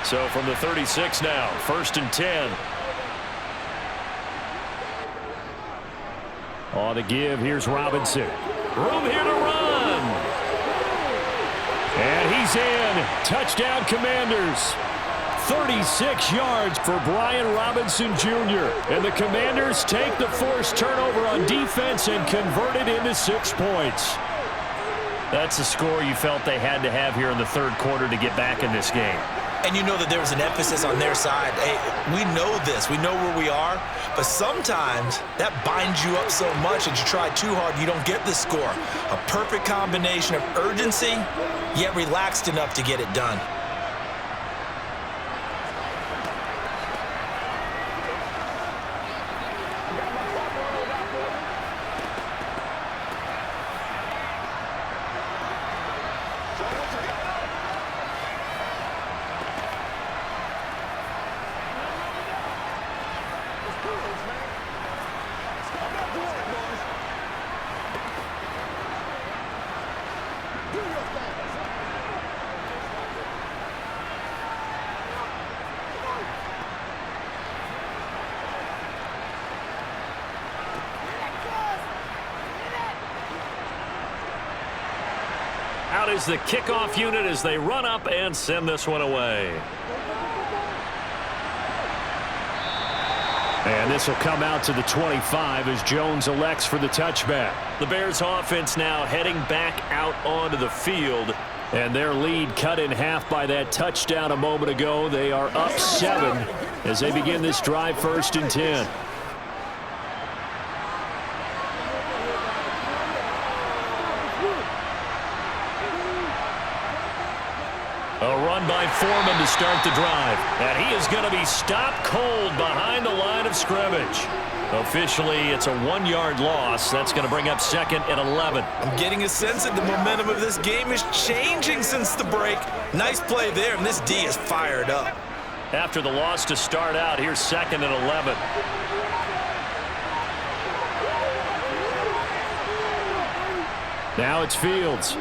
So from the 36 now, 1st and 10. On the give, here's Robinson. Room here to run. And he's in. Touchdown, Commanders. 36 yards for Brian Robinson Jr. And the Commanders take the forced turnover on defense and convert it into 6 points. That's a score you felt they had to have here in the third quarter to get back in this game. And you know that there was an emphasis on their side. Hey, we know this. We know where we are. But sometimes that binds you up so much that you try too hard, you don't get the score. A perfect combination of urgency, yet relaxed enough to get it done. Out is the kickoff unit as they run up and send this one away. And this will come out to the 25 as Jones elects for the touchback. The Bears offense now heading back out onto the field. And their lead cut in half by that touchdown a moment ago. They are up 7 as they begin this drive 1st and 10. A run by Foreman to start the drive. And he is going to be stopped cold behind the line of scrimmage. Officially, it's a 1-yard loss. That's going to bring up 2nd and 11. I'm getting a sense that the momentum of this game is changing since the break. Nice play there, and this D is fired up. After the loss to start out, here's 2nd and 11. Now it's Fields.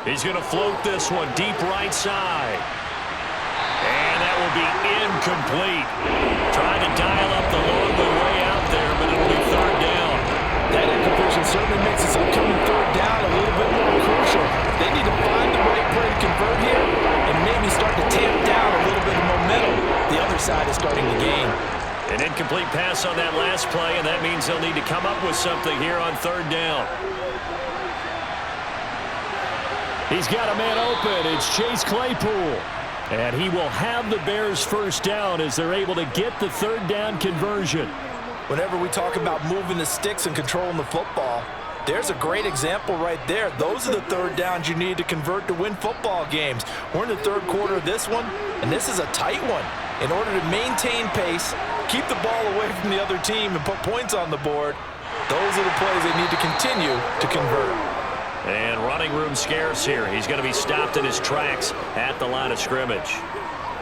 He's going to float this one deep right side. And that will be incomplete. Trying to dial up the long way out there, but it'll be 3rd down. That incompletion certainly makes this upcoming 3rd down a little bit more crucial. They need to find the right play to convert here and maybe start to tamp down a little bit of momentum. The other side is starting to gain. An incomplete pass on that last play, and that means they'll need to come up with something here on 3rd down. He's got a man open. It's Chase Claypool. And he will have the Bears 1st down as they're able to get the 3rd down conversion. Whenever we talk about moving the sticks and controlling the football, there's a great example right there. Those are the 3rd downs you need to convert to win football games. We're in the 3rd quarter of this one, and this is a tight one. In order to maintain pace, keep the ball away from the other team, and put points on the board, those are the plays they need to continue to convert. And running room scarce here. He's going to be stopped in his tracks at the line of scrimmage.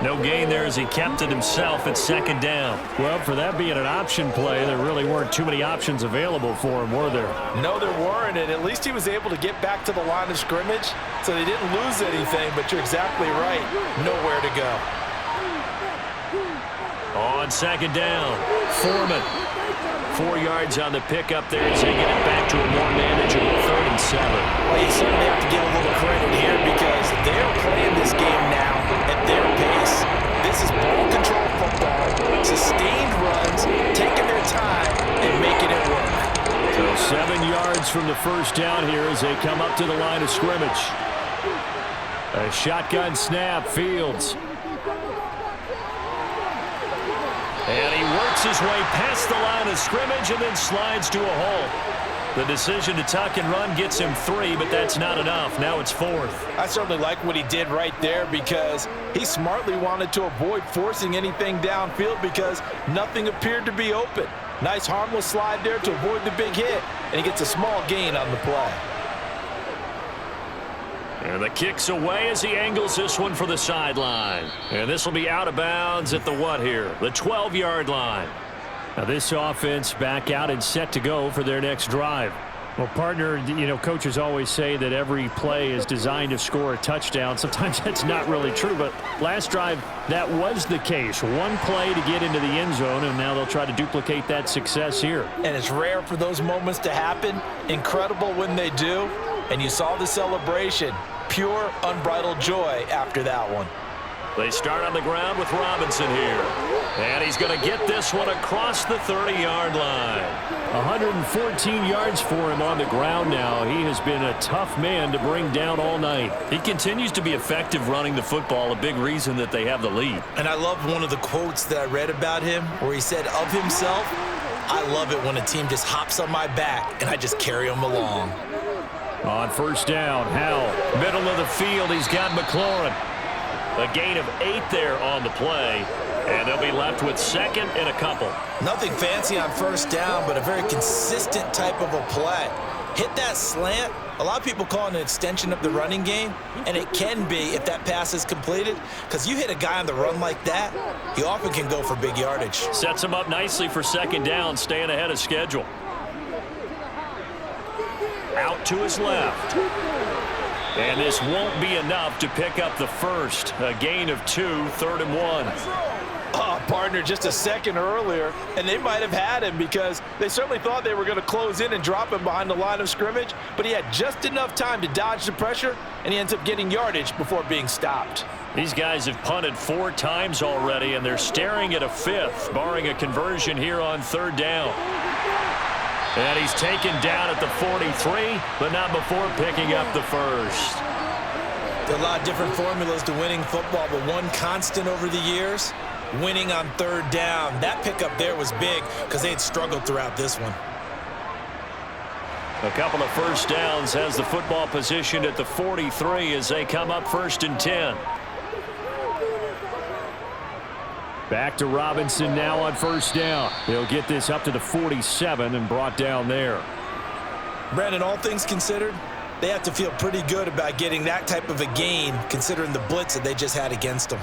No gain there as he kept it himself at 2nd down. Well, for that being an option play, there really weren't too many options available for him, were there? No, there weren't, and at least he was able to get back to the line of scrimmage, so they didn't lose anything, but you're exactly right. Nowhere to go. On 2nd down, Foreman. 4 yards on the pickup there as they get it back to a more manageable 3rd and 7. Well, you certainly have to give a little credit here because they're playing this game now at their pace. This is ball control football, sustained runs, taking their time and making it work. So 7 yards from the 1st down here as they come up to the line of scrimmage. A shotgun snap, Fields. And he works his way past the line of scrimmage and then slides to a hole. The decision to tuck and run gets him 3, but that's not enough. Now it's 4th. I certainly like what he did right there because he smartly wanted to avoid forcing anything downfield because nothing appeared to be open. Nice harmless slide there to avoid the big hit, and he gets a small gain on the play. And the kick's away as he angles this one for the sideline. And this will be out of bounds at the what here? The 12-yard line. Now this offense back out and set to go for their next drive. Well, partner, you know, coaches always say that every play is designed to score a touchdown. Sometimes that's not really true, but last drive, that was the case. One play to get into the end zone, and now they'll try to duplicate that success here. And it's rare for those moments to happen. Incredible when they do. And you saw the celebration. Pure, unbridled joy after that one. They start on the ground with Robinson here. And he's going to get this one across the 30-yard line. 114 yards for him on the ground now. He has been a tough man to bring down all night. He continues to be effective running the football, a big reason that they have the lead. And I love one of the quotes that I read about him where he said of himself, I love it when a team just hops on my back and I just carry them along. On 1st down, Howell. Middle of the field, he's got McLaurin. A gain of 8 there on the play. And they'll be left with 2nd and a couple. Nothing fancy on 1st down, but a very consistent type of a play. Hit that slant. A lot of people call it an extension of the running game, and it can be if that pass is completed, because you hit a guy on the run like that, he often can go for big yardage. Sets him up nicely for 2nd down, staying ahead of schedule. Out to his left. And this won't be enough to pick up the first. A gain of 2, 3rd and 1. Oh, partner, just a second earlier, and they might have had him because they certainly thought they were going to close in and drop him behind the line of scrimmage, but he had just enough time to dodge the pressure, and he ends up getting yardage before being stopped. These guys have punted 4 times already, and they're staring at a 5th, barring a conversion here on 3rd down. And he's taken down at the 43, but not before picking up the first. There are a lot of different formulas to winning football, but one constant over the years, winning on 3rd down. That pickup there was big because they had struggled throughout this one. A couple of first downs has the football positioned at the 43 as they come up 1st and 10. Back to Robinson now on 1st down. He'll get this up to the 47 and brought down there. Brandon, all things considered, they have to feel pretty good about getting that type of a gain considering the blitz that they just had against them.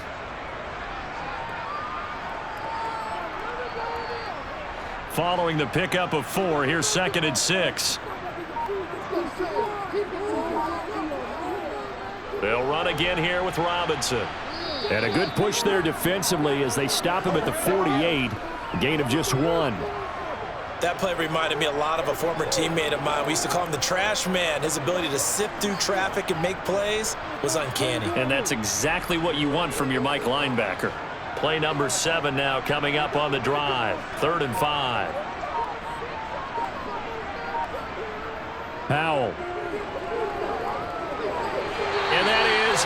Following the pickup of 4, here's 2nd and 6. They'll run again here with Robinson. And a good push there defensively as they stop him at the 48. A gain of just 1. That play reminded me a lot of a former teammate of mine. We used to call him the trash man. His ability to sift through traffic and make plays was uncanny. And that's exactly what you want from your Mike linebacker. Play number 7 now coming up on the drive. 3rd and 5. Powell. And that is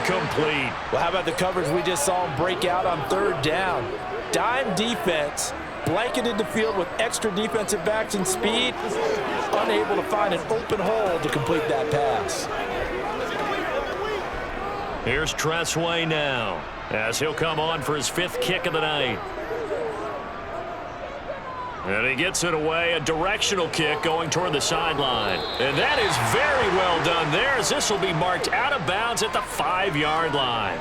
incomplete. Well, how about the coverage we just saw him break out on 3rd down? Dime defense, blanketed the field with extra defensive backs and speed, unable to find an open hole to complete that pass. Here's Tressway now as he'll come on for his 5th kick of the night. And he gets it away, a directional kick going toward the sideline. And that is very well done there as this will be marked out of bounds at the 5-yard line.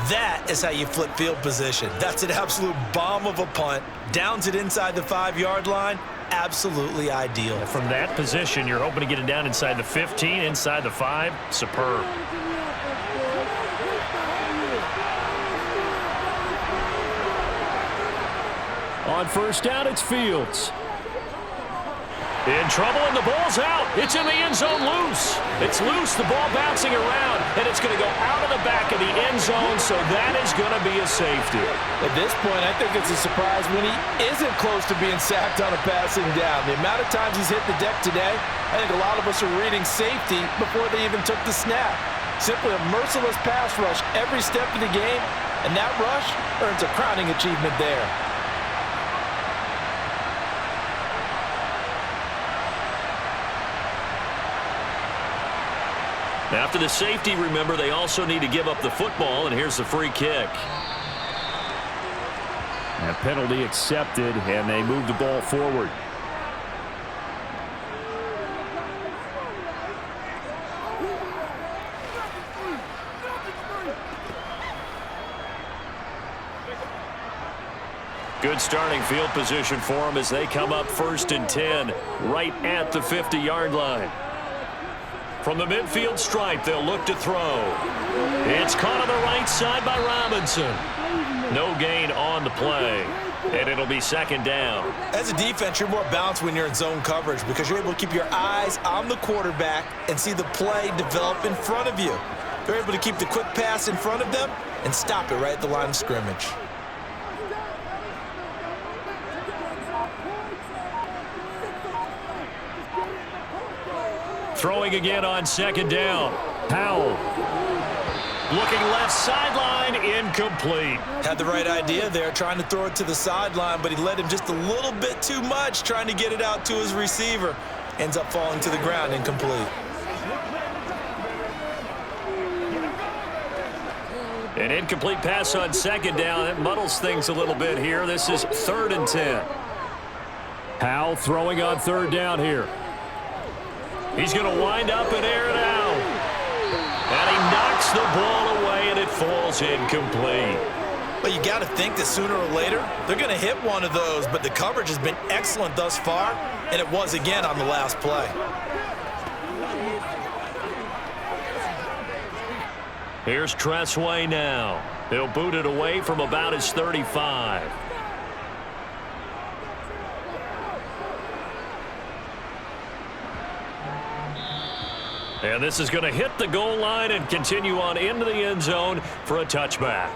That is how you flip field position. That's an absolute bomb of a punt. Downs it inside the 5-yard line. Absolutely ideal. From that position, you're hoping to get it down inside the 15, inside the 5. Superb. On 1st down, it's Fields. In trouble, and the ball's out. It's in the end zone loose. It's loose, the ball bouncing around, and it's going to go out of the back of the end zone, so that is going to be a safety. At this point, I think it's a surprise when he isn't close to being sacked on a passing down. The amount of times he's hit the deck today, I think a lot of us are reading safety before they even took the snap. Simply a merciless pass rush every step of the game, and that rush earns a crowning achievement there. After the safety, remember, they also need to give up the football, and here's the free kick. A penalty accepted, and they move the ball forward. Good starting field position for them as they come up 1st and 10, right at the 50-yard line. From the midfield stripe, they'll look to throw. It's caught on the right side by Robinson. No gain on the play, and it'll be 2nd down. As a defense, you're more balanced when you're in zone coverage because you're able to keep your eyes on the quarterback and see the play develop in front of you. They're able to keep the quick pass in front of them and stop it right at the line of scrimmage. Throwing again on 2nd down. Powell. Looking left sideline, incomplete. Had the right idea there, trying to throw it to the sideline, but he led him just a little bit too much, trying to get it out to his receiver. Ends up falling to the ground, incomplete. An incomplete pass on 2nd down. That muddles things a little bit here. This is 3rd and 10. Powell throwing on 3rd down here. He's going to wind up and air it out. And he knocks the ball away, and it falls incomplete. But you got to think that sooner or later, they're going to hit one of those, but the coverage has been excellent thus far, and it was again on the last play. Here's Tressway now. He'll boot it away from about his 35. And this is going to hit the goal line and continue on into the end zone for a touchback.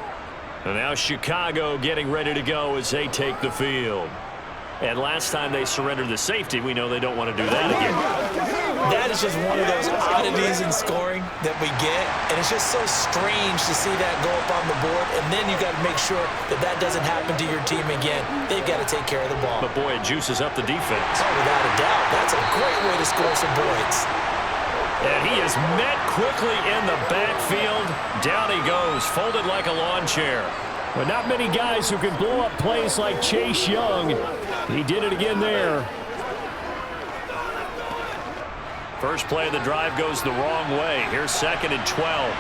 And now Chicago getting ready to go as they take the field. And last time they surrendered the safety, we know they don't want to do that again. That is just one of those oddities in scoring that we get, and it's just so strange to see that go up on the board, and then you got to make sure that that doesn't happen to your team again. They've got to take care of the ball. But boy, it juices up the defense. Oh, without a doubt. That's a great way to score some points. And he is met quickly in the backfield. Down he goes, folded like a lawn chair. But not many guys who can blow up plays like Chase Young. He did it again there. First play of the drive goes the wrong way. Here's 2nd and 12.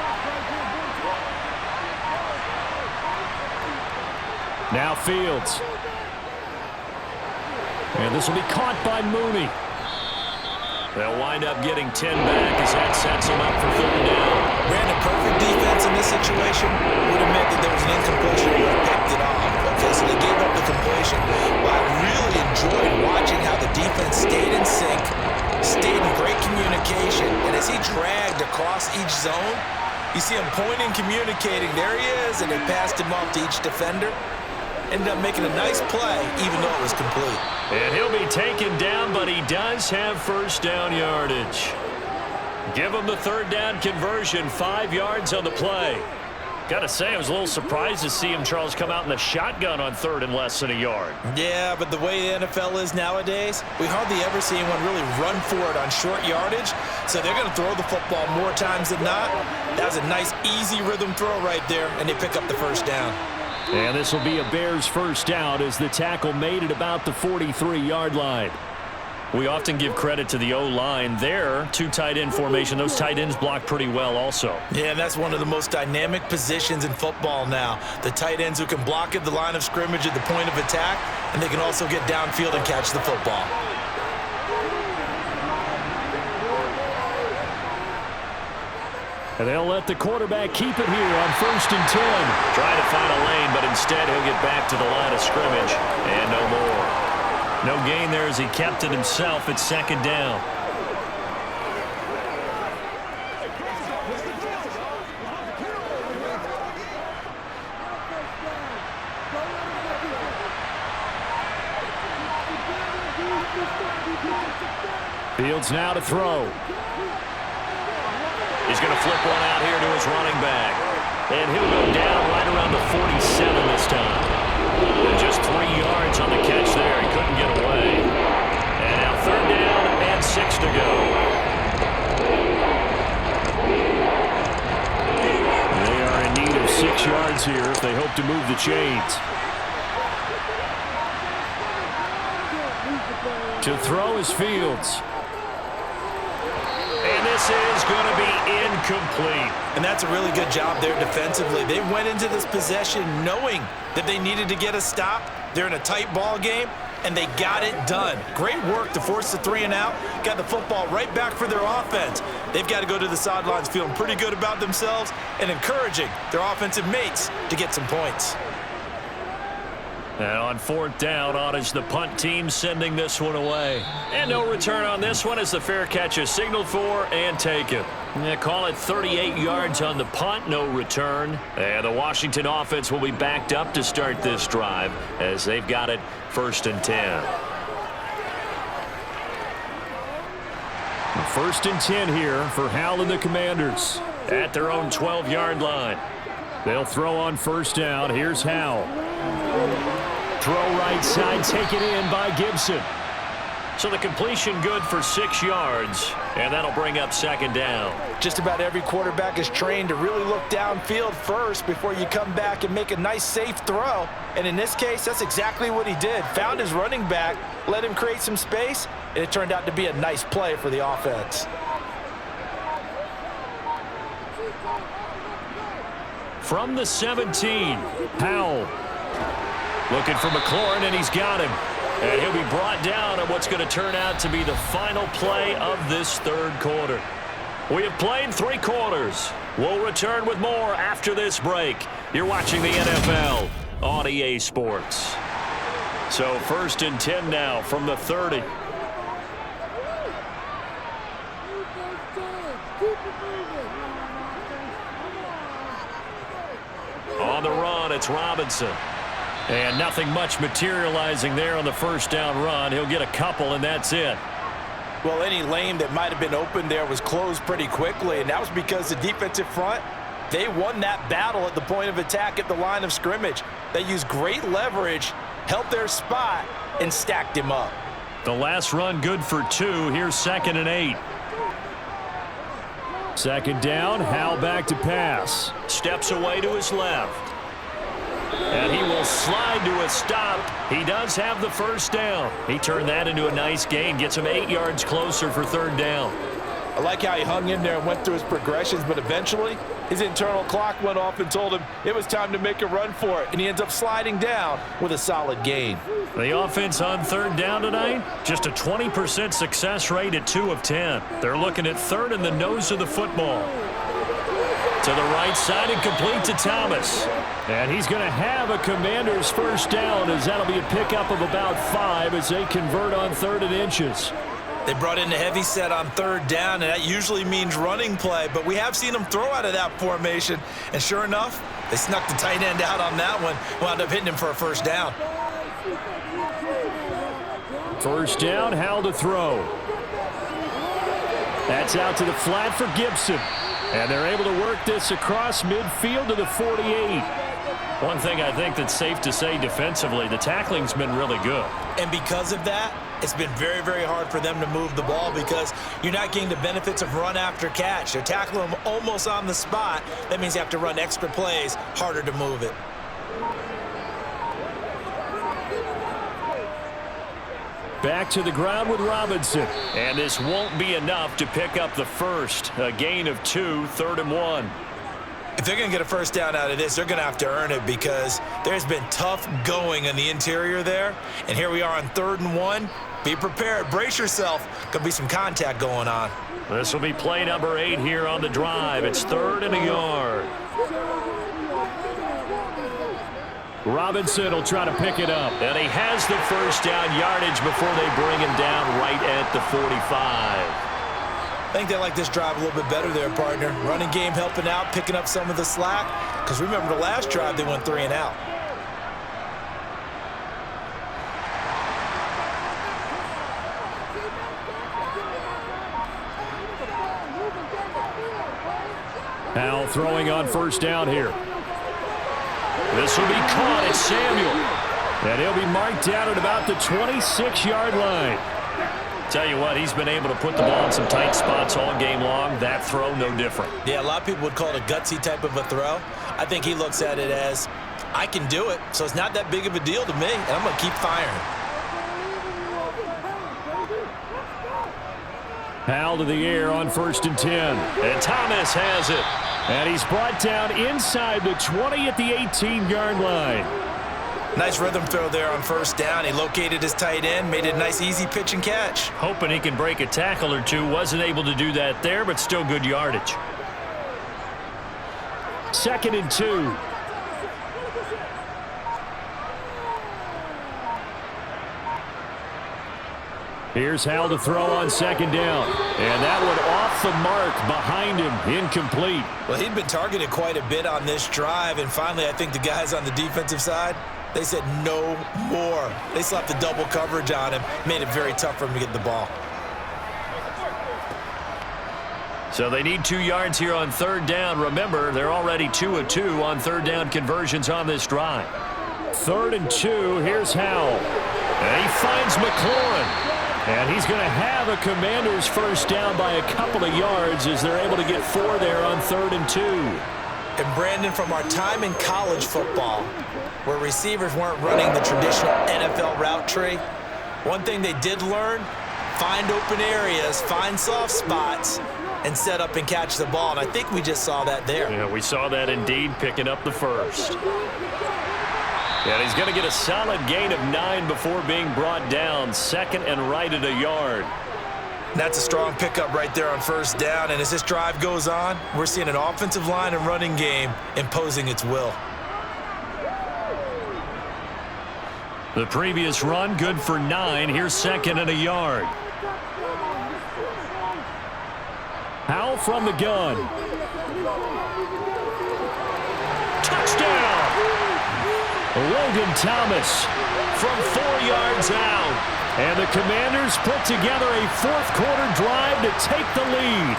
Now Fields. And this will be caught by Mooney. They'll wind up getting 10 back as that sets them up for 3rd down. Ran a perfect defense in this situation. Would have meant that there was an incompletion and would have picked it off. Okay, so they gave up the completion. Well, I really enjoyed watching how the defense stayed in sync, stayed in great communication, and as he dragged across each zone, you see him pointing, communicating. There he is, and they passed him off to each defender. Ended up making a nice play, even though it was complete. And he'll be taken down, but he does have 1st down yardage. Give him the 3rd down conversion, 5 yards on the play. Got to say, I was a little surprised to see him, Charles, come out in the shotgun on 3rd and less than a yard. Yeah, but the way the NFL is nowadays, we hardly ever see anyone really run for it on short yardage. So they're going to throw the football more times than not. That was a nice, easy rhythm throw right there, and they pick up the 1st down. And this will be a Bears 1st down as the tackle made it about the 43-yard line. We often give credit to the O-line there. 2 tight end formation. Those tight ends block pretty well also. Yeah, and that's one of the most dynamic positions in football now. The tight ends who can block at the line of scrimmage at the point of attack, and they can also get downfield and catch the football. And they'll let the quarterback keep it here on 1st and 10. Trying to find a lane, but instead he'll get back to the line of scrimmage and no more. No gain there as he kept it himself at 2nd down. Fields now to throw. He's going to flip one out here to his running back. And he'll go down right around the 47 this time. And just 3 yards on the catch there. He couldn't get away. And now 3rd down and 6 to go. They are in need of 6 yards here if they hope to move the chains. To throw is Fields. And this is going to be incomplete. And that's a really good job there defensively. They went into this possession knowing that they needed to get a stop. They're in a tight ball game, and they got it done. Great work to force the 3 and out. Got the football right back for their offense. They've got to go to the sidelines feeling pretty good about themselves and encouraging their offensive mates to get some points. And on 4th down, on is the punt team sending this one away. And no return on this one as the fair catch is signaled for and taken. They call it 38 yards on the punt, no return. And the Washington offense will be backed up to start this drive as they've got it 1st and 10. 1st and 10 here for Hal and the Commanders. At their own 12-yard line. They'll throw on 1st down. Here's Hal. Throw right side, taken in by Gibson. So the completion good for 6 yards, and that'll bring up 2nd down. Just about every quarterback is trained to really look downfield first before you come back and make a nice, safe throw. And in this case, that's exactly what he did. Found his running back, let him create some space, and it turned out to be a nice play for the offense. From the 17, Howell. Looking for McLaurin, and he's got him. And he'll be brought down on what's going to turn out to be the final play of this third quarter. We have played 3 quarters. We'll return with more after this break. You're watching the NFL on EA Sports. So 1st and 10 now from the 30. On the run, it's Robinson. And nothing much materializing there on the first down run. He'll get a couple, and that's it. Well, any lane that might have been open there was closed pretty quickly, and that was because the defensive front, they won that battle at the point of attack at the line of scrimmage. They used great leverage, held their spot, and stacked him up. The last run good for 2. Here's 2nd and 8. 2nd down, Howell back to pass. Steps away to his left. And he will slide to a stop. He does have the first down. He turned that into a nice gain. Gets him 8 yards closer for 3rd down. I like how he hung in there and went through his progressions, but eventually his internal clock went off and told him it was time to make a run for it, and he ends up sliding down with a solid gain. The offense on 3rd down tonight, just a 20% success rate at 2 of 10. They're looking at 3rd in the nose of the football. To the right side and complete to Thomas. And he's going to have a Commander's first down, as that'll be a pickup of about 5 as they convert on 3rd and inches. They brought in the heavy set on 3rd down, and that usually means running play, but we have seen them throw out of that formation, and sure enough, they snuck the tight end out on that one, wound up hitting him for a first down. First down, Howell to throw. That's out to the flat for Gibson. And they're able to work this across midfield to the 48. One thing I think that's safe to say defensively, the tackling's been really good. And because of that, it's been very, very hard for them to move the ball because you're not getting the benefits of run after catch. They're tackling them almost on the spot. That means you have to run extra plays, harder to move it. Back to the ground with Robinson. And this won't be enough to pick up the first. A gain of 2, 3rd and 1. If they're going to get a first down out of this, they're going to have to earn it because there's been tough going in the interior there. And here we are on 3rd and 1. Be prepared. Brace yourself. Could be some contact going on. This will be play number 8 here on the drive. It's 3rd and a yard. Robinson will try to pick it up. And he has the first down yardage before they bring him down right at the 45. I think they like this drive a little bit better there, partner. Running game helping out, picking up some of the slack. Because remember the last drive, they went 3 and out. Howell throwing on first down here. This will be caught at Samuel. And he'll be marked down at about the 26-yard line. Tell you what, he's been able to put the ball in some tight spots all game long. That throw, no different. Yeah, a lot of people would call it a gutsy type of a throw. I think he looks at it as, I can do it, so it's not that big of a deal to me, and I'm going to keep firing. Howell to the air on 1st and 10. And Thomas has it. And he's brought down inside the 20 at the 18-yard line. Nice rhythm throw there on first down. He located his tight end, made it a nice easy pitch and catch. Hoping he can break a tackle or two. Wasn't able to do that there, but still good yardage. 2nd and 2. Here's Howell to throw on 2nd down. And that one off the mark behind him, incomplete. Well, he'd been targeted quite a bit on this drive, and finally I think the guys on the defensive side, they said no more. They slapped the double coverage on him, made it very tough for him to get the ball. So they need 2 yards here on 3rd down. Remember, they're already 2 of 2 on 3rd down conversions on this drive. 3rd and 2, here's Howell. And he finds McLaurin. And he's going to have a Commander's first down by a couple of yards as they're able to get 4 there on 3rd and 2. And Brandon, from our time in college football, where receivers weren't running the traditional NFL route tree, one thing they did learn, find open areas, find soft spots, and set up and catch the ball. And I think we just saw that there. Yeah, we saw that indeed, picking up the first. And he's going to get a solid gain of 9 before being brought down. Second and right at a yard. That's a strong pickup right there on first down. And as this drive goes on, we're seeing an offensive line and running game imposing its will. The previous run, good for 9. Here's second and a yard. Howell from the gun. Touchdown! Logan Thomas from 4 yards out. And the Commanders put together a fourth-quarter drive to take the lead.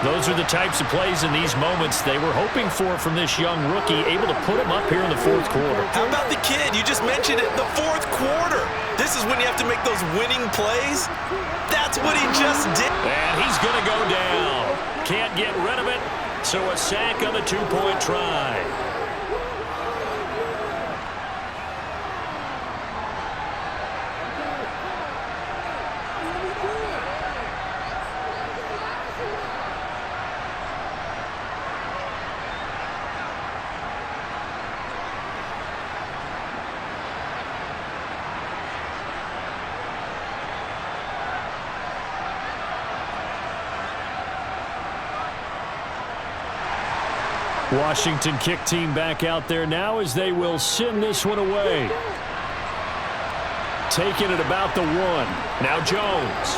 Those are the types of plays in these moments they were hoping for from this young rookie, able to put him up here in the fourth quarter. How about the kid? You just mentioned it, the fourth quarter. This is when you have to make those winning plays. That's what he just did. And he's going to go down. Can't get rid of it, so a sack on the two-point try. Washington kick team back out there now as they will send this one away. Taking it about the 1. Now Jones.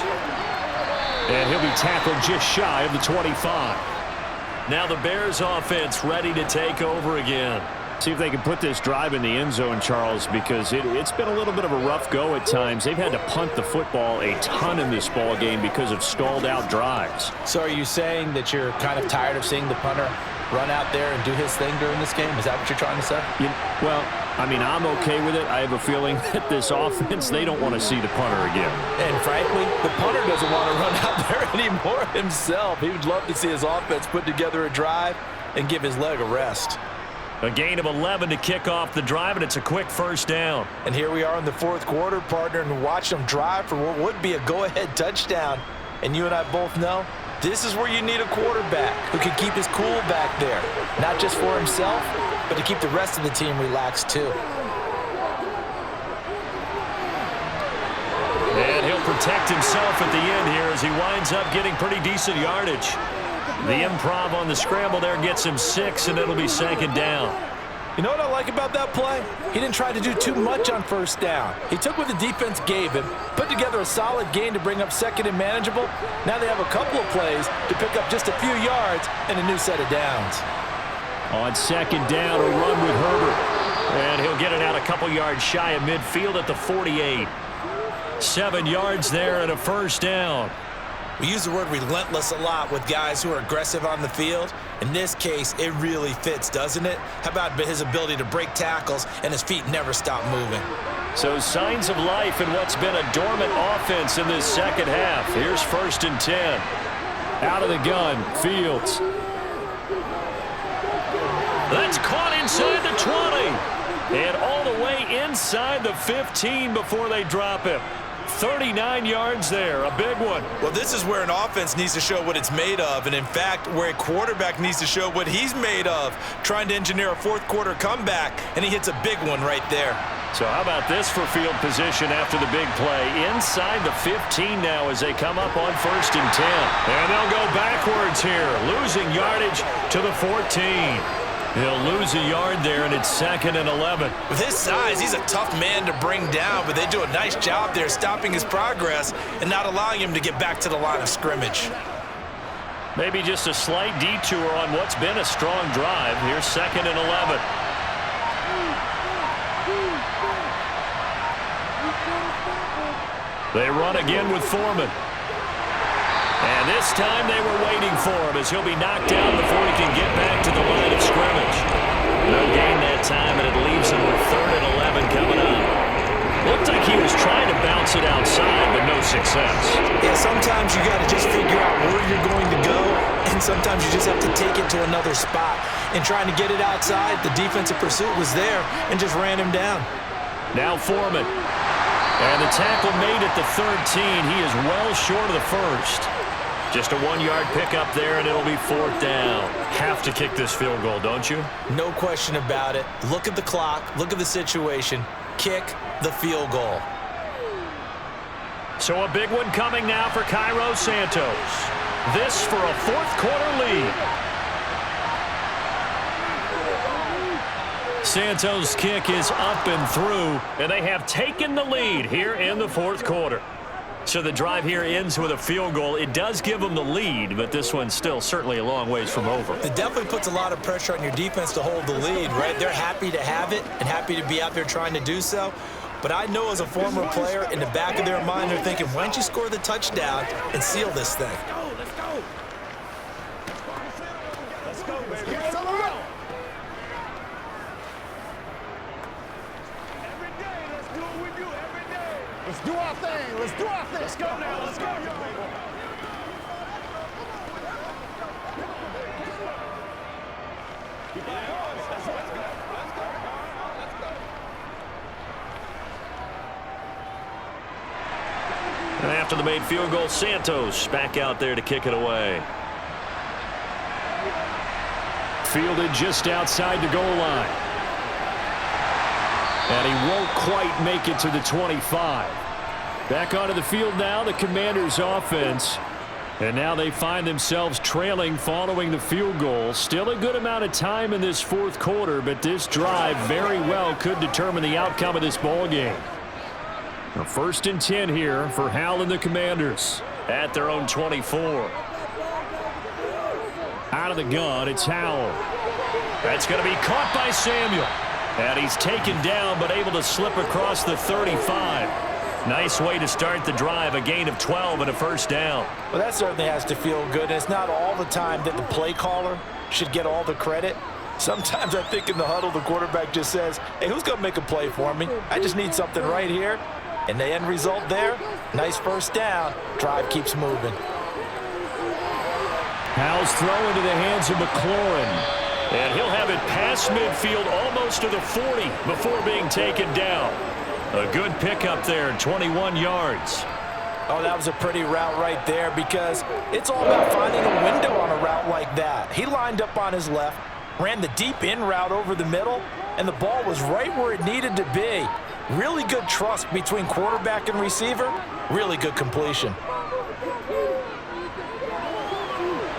And he'll be tackled just shy of the 25. Now the Bears offense ready to take over again. See if they can put this drive in the end zone, Charles, because it's been a little bit of a rough go at times. They've had to punt the football a ton in this ball game because of stalled out drives. So are you saying that you're kind of tired of seeing the punter run out there and do his thing during this game? Is that what you're trying to say? Well, I mean, I'm okay with it. I have a feeling that this offense, they don't want to see the punter again. And frankly, the punter doesn't want to run out there anymore himself. He would love to see his offense put together a drive and give his leg a rest. A gain of 11 to kick off the drive, and it's a quick first down. And here we are in the fourth quarter, partner, and watch them drive for what would be a go-ahead touchdown. And you and I both know this is where you need a quarterback who can keep his cool back there, not just for himself, but to keep the rest of the team relaxed too. And he'll protect himself at the end here as he winds up getting pretty decent yardage. The improv on the scramble there gets him 6, and it'll be second down. You know what I like about that play? He didn't try to do too much on first down. He took what the defense gave him, put together a solid gain to bring up second and manageable. Now they have a couple of plays to pick up just a few yards and a new set of downs. On second down, a run with Herbert. And he'll get it out a couple yards shy of midfield at the 48. 7 yards there and a first down. We use the word relentless a lot with guys who are aggressive on the field. In this case, it really fits, doesn't it? How about his ability to break tackles and his feet never stop moving? So signs of life in what's been a dormant offense in this second half. Here's first and 10. Out of the gun, Fields. That's caught inside the 20. And all the way inside the 15 before they drop him. 39 yards there, a big one. Well, this is where an offense needs to show what it's made of, and in fact, where a quarterback needs to show what he's made of, trying to engineer a fourth quarter comeback, and he hits a big one right there. So how about this for field position after the big play? Inside the 15 now as they come up on first and 10. And they'll go backwards here, losing yardage to the 14. He'll lose a yard there, and it's second and 11. With his size, he's a tough man to bring down, but they do a nice job there stopping his progress and not allowing him to get back to the line of scrimmage. Maybe just a slight detour on what's been a strong drive. Here's second and 11. They run again with Foreman. And this time they were waiting for him as he'll be knocked down before he can get back to the line of scrimmage. No gain that time, and it leaves him with third and 11 coming up. Looked like he was trying to bounce it outside, but no success. Yeah, sometimes you got to just figure out where you're going to go, and sometimes you just have to take it to another spot. And trying to get it outside, the defensive pursuit was there and just ran him down. Now Foreman. And the tackle made at the 13. He is well short of the first. Just a 1-yard pickup there, and it'll be 4th down. Have to kick this field goal, don't you? No question about it. Look at the clock. Look at the situation. Kick the field goal. So a big one coming now for Cairo Santos. This for a 4th quarter lead. Santos' kick is up and through, and they have taken the lead here in the 4th quarter. So the drive here ends with a field goal. It does give them the lead, but this one's still certainly a long ways from over. It definitely puts a lot of pressure on your defense to hold the lead, right? They're happy to have it and happy to be out there trying to do so. But I know as a former player, in the back of their mind, they're thinking, why don't you score the touchdown and seal this thing? Let's go. Let's go, baby. Let's go. Every day, let's do it with you every day. Let's do our thing. Let's do our thing. Let's go now. Let's go. And after the made field goal, Santos back out there to kick it away. Fielded just outside the goal line. And he won't quite make it to the 25. Back onto the field now, the Commanders' offense. And now they find themselves trailing following the field goal. Still a good amount of time in this 4th quarter, but this drive very well could determine the outcome of this ball game. Now 1st and 10 here for Hal and the Commanders. At their own 24. Out of the gun, it's Howell. That's going to be caught by Samuel. And he's taken down, but able to slip across the 35. Nice way to start the drive, a gain of 12 and a 1st down. Well, that certainly has to feel good. And it's not all the time that the play caller should get all the credit. Sometimes I think in the huddle, the quarterback just says, hey, who's going to make a play for me? I just need something right here. And the end result there, nice 1st down. Drive keeps moving. Howell's throw into the hands of McLaurin. And he'll have it past midfield almost to the 40 before being taken down. A good pickup there, 21 yards. Oh, that was a pretty route right there because it's all about finding a window on a route like that. He lined up on his left, ran the deep in route over the middle, and the ball was right where it needed to be. Really good trust between quarterback and receiver. Really good completion.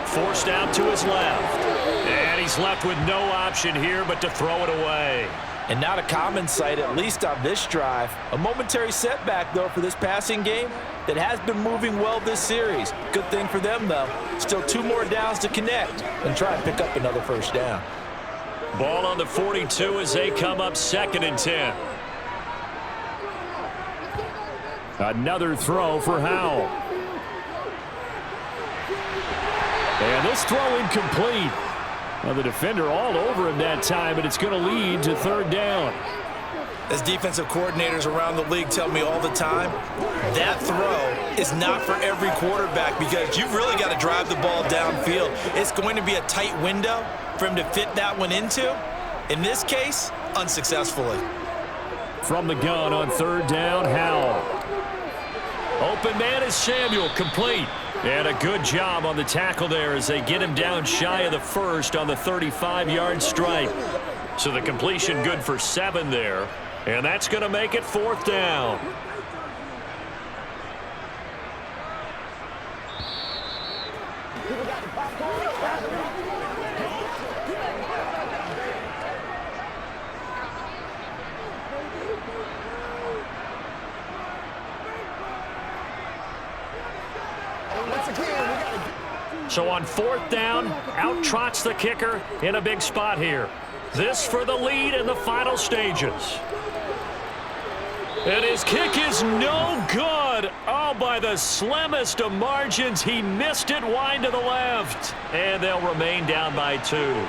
Forced out to his left. And he's left with no option here but to throw it away. And not a common sight, at least on this drive. A momentary setback, though, for this passing game that has been moving well this series. Good thing for them, though. Still 2 more downs to connect and try and pick up another 1st down. Ball on the 42 as they come up 2nd and 10. Another throw for Howell. And this throw incomplete. Well, the defender all over him that time, but it's going to lead to 3rd down. As defensive coordinators around the league tell me all the time, that throw is not for every quarterback because you've really got to drive the ball downfield. It's going to be a tight window for him to fit that one into. In this case, unsuccessfully. From the gun on 3rd down, Howell. Open man is Samuel, complete. And a good job on the tackle there as they get him down shy of the 1st on the 35-yard stripe. So the completion good for 7 there. And that's going to make it 4th down. So on 4th down, out trots the kicker in a big spot here. This for the lead in the final stages. And his kick is no good. Oh, by the slimmest of margins, he missed it wide to the left. And they'll remain down by 2.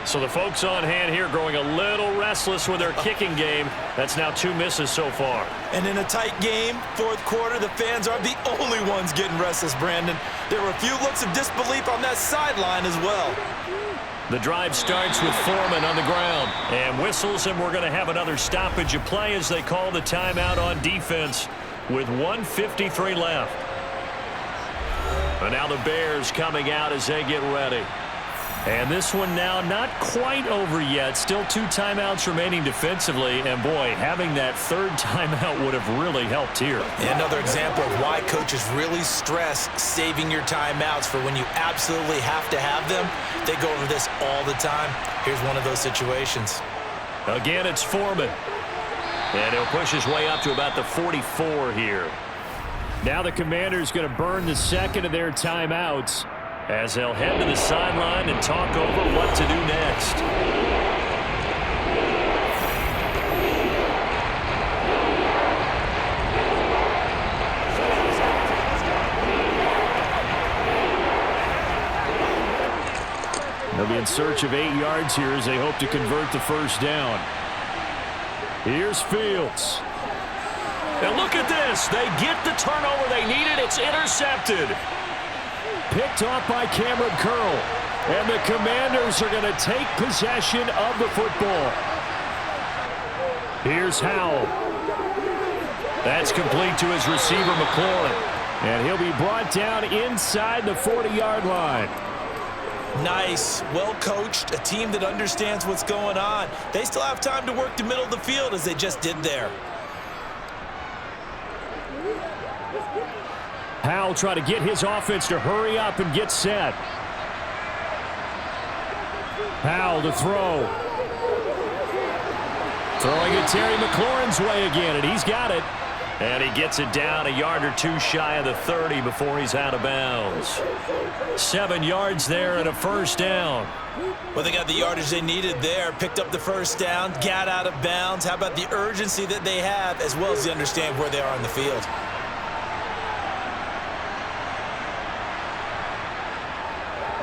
So the folks on hand here growing a little restless with their kicking game. That's now 2 misses so far. And in a tight game, 4th quarter, the fans are the only ones getting restless, Brandon. There were a few looks of disbelief on that sideline as well. The drive starts with Foreman on the ground and whistles, and we're going to have another stoppage of play as they call the timeout on defense with 1:53 left. And now the Bears coming out as they get ready. And this one now not quite over yet. Still 2 timeouts remaining defensively. And, boy, having that third timeout would have really helped here. Another example of why coaches really stress saving your timeouts for when you absolutely have to have them. They go over this all the time. Here's one of those situations. Again, it's Foreman. And he'll push his way up to about the 44 here. Now the Commanders going to burn the second of their timeouts as they'll head to the sideline and talk over what to do next. They'll be in search of 8 yards here as they hope to convert the first down. Here's Fields. And look at this. They get the turnover they needed. It's intercepted. Picked off by Cameron Curl. And the Commanders are going to take possession of the football. Here's Howell. That's complete to his receiver, McLaurin. And he'll be brought down inside the 40-yard line. Nice, well coached, a team that understands what's going on. They still have time to work the middle of the field as they just did there. Howell trying to get his offense to hurry up and get set. Howell to throw. Throwing it Terry McLaurin's way again, and he's got it. And he gets it down a yard or 2 shy of the 30 before he's out of bounds. 7 yards there and a first down. Well, they got the yardage they needed there, picked up the first down, got out of bounds. How about the urgency that they have, as well as they understand where they are on the field?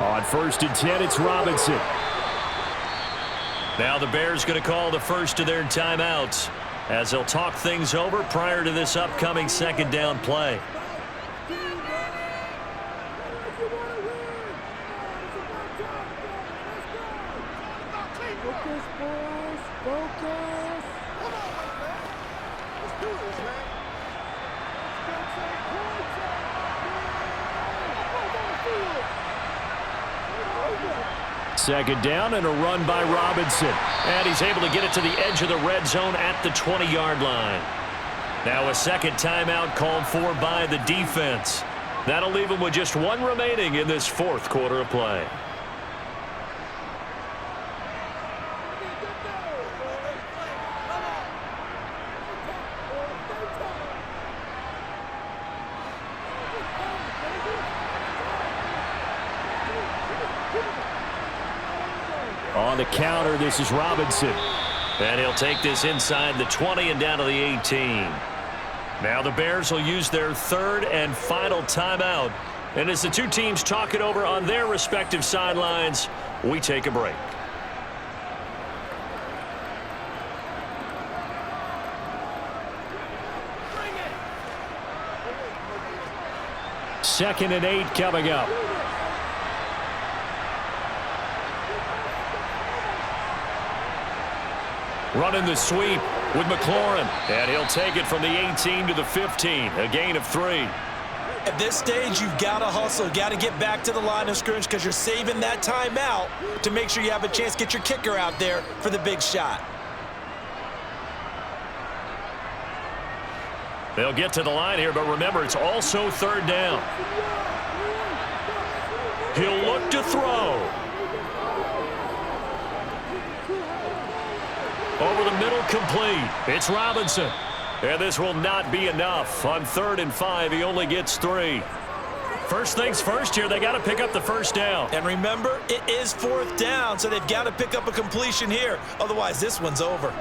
On 1st and 10, it's Robinson. Now the Bears going to call the first of their timeouts as they'll talk things over prior to this upcoming second down play. Second down and a run by Robinson. And he's able to get it to the edge of the red zone at the 20-yard line. Now a second timeout called for by the defense. That'll leave them with just 1 remaining in this 4th quarter of play. On the counter, this is Robinson. And he'll take this inside the 20 and down to the 18. Now the Bears will use their 3rd and final timeout. And as the 2 teams talk it over on their respective sidelines, we take a break. Second and 8 coming up. Running the sweep with McLaurin. And he'll take it from the 18 to the 15. A gain of 3. At this stage, you've got to hustle. Got to get back to the line of scrimmage because you're saving that timeout to make sure you have a chance to get your kicker out there for the big shot. They'll get to the line here, but remember, it's also 3rd down. He'll look to throw. Over the middle, complete. It's Robinson. And this will not be enough. On 3rd and 5, he only gets 3. First things first here, they got to pick up the first down. And remember, it is 4th down, so they've got to pick up a completion here. Otherwise, this one's over.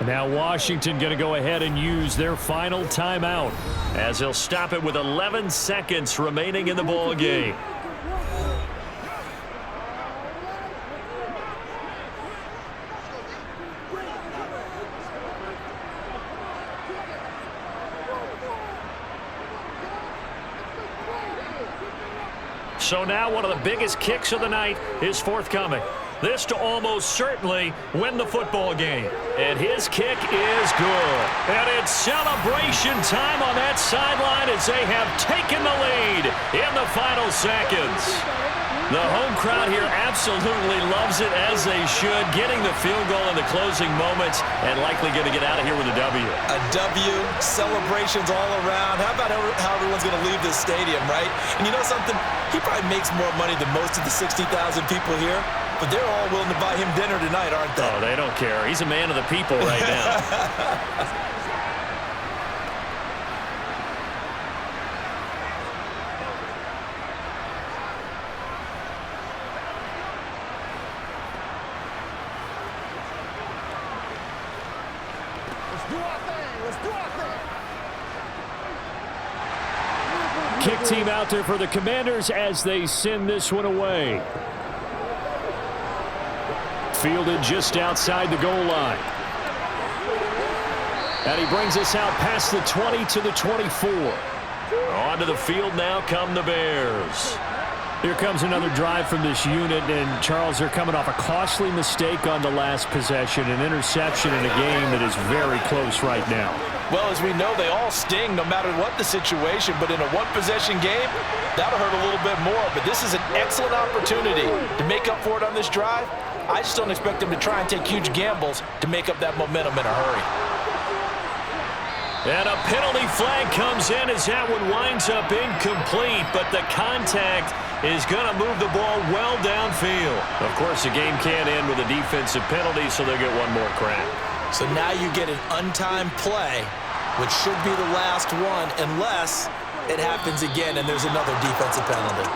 And now Washington going to go ahead and use their final timeout as they'll stop it with 11 seconds remaining in the ball game. So now one of the biggest kicks of the night is forthcoming. This to almost certainly win the football game. And his kick is good. And it's celebration time on that sideline as they have taken the lead in the final seconds. The home crowd here absolutely loves it, as they should, getting the field goal in the closing moments and likely going to get out of here with a W. A W, celebrations all around. How about how everyone's going to leave this stadium, right? And you know something? He probably makes more money than most of the 60,000 people here, but they're all willing to buy him dinner tonight, aren't they? Oh, they don't care. He's a man of the people right now. Kick team out there for the Commanders as they send this one away. Fielded just outside the goal line. And he brings us out past the 20 to the 24. Onto the field now come the Bears. Here comes another drive from this unit, and Charles, they're coming off a costly mistake on the last possession, an interception in a game that is very close right now. Well, as we know, they all sting no matter what the situation, but in a one-possession game, that'll hurt a little bit more. But this is an excellent opportunity to make up for it on this drive. I just don't expect them to try and take huge gambles to make up that momentum in a hurry. And a penalty flag comes in as that one winds up incomplete, but the contact is going to move the ball well downfield. Of course, the game can't end with a defensive penalty, so they'll get one more crack. So now you get an untimed play, which should be the last one, unless it happens again and there's another defensive penalty.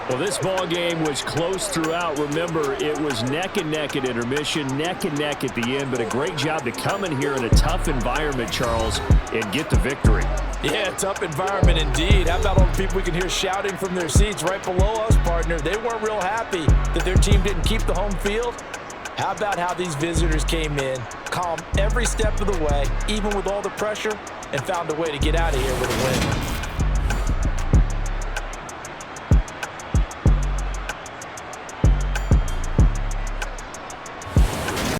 Well, this ball game was close throughout. Remember, it was neck and neck at intermission, neck and neck at the end, but a great job to come in here in a tough environment, Charles, and get the victory. Yeah, tough environment indeed. How about all the people we can hear shouting from their seats right below us, partner? They weren't real happy that their team didn't keep the home field. How about how these visitors came in, calm every step of the way, even with all the pressure, and found a way to get out of here with a win?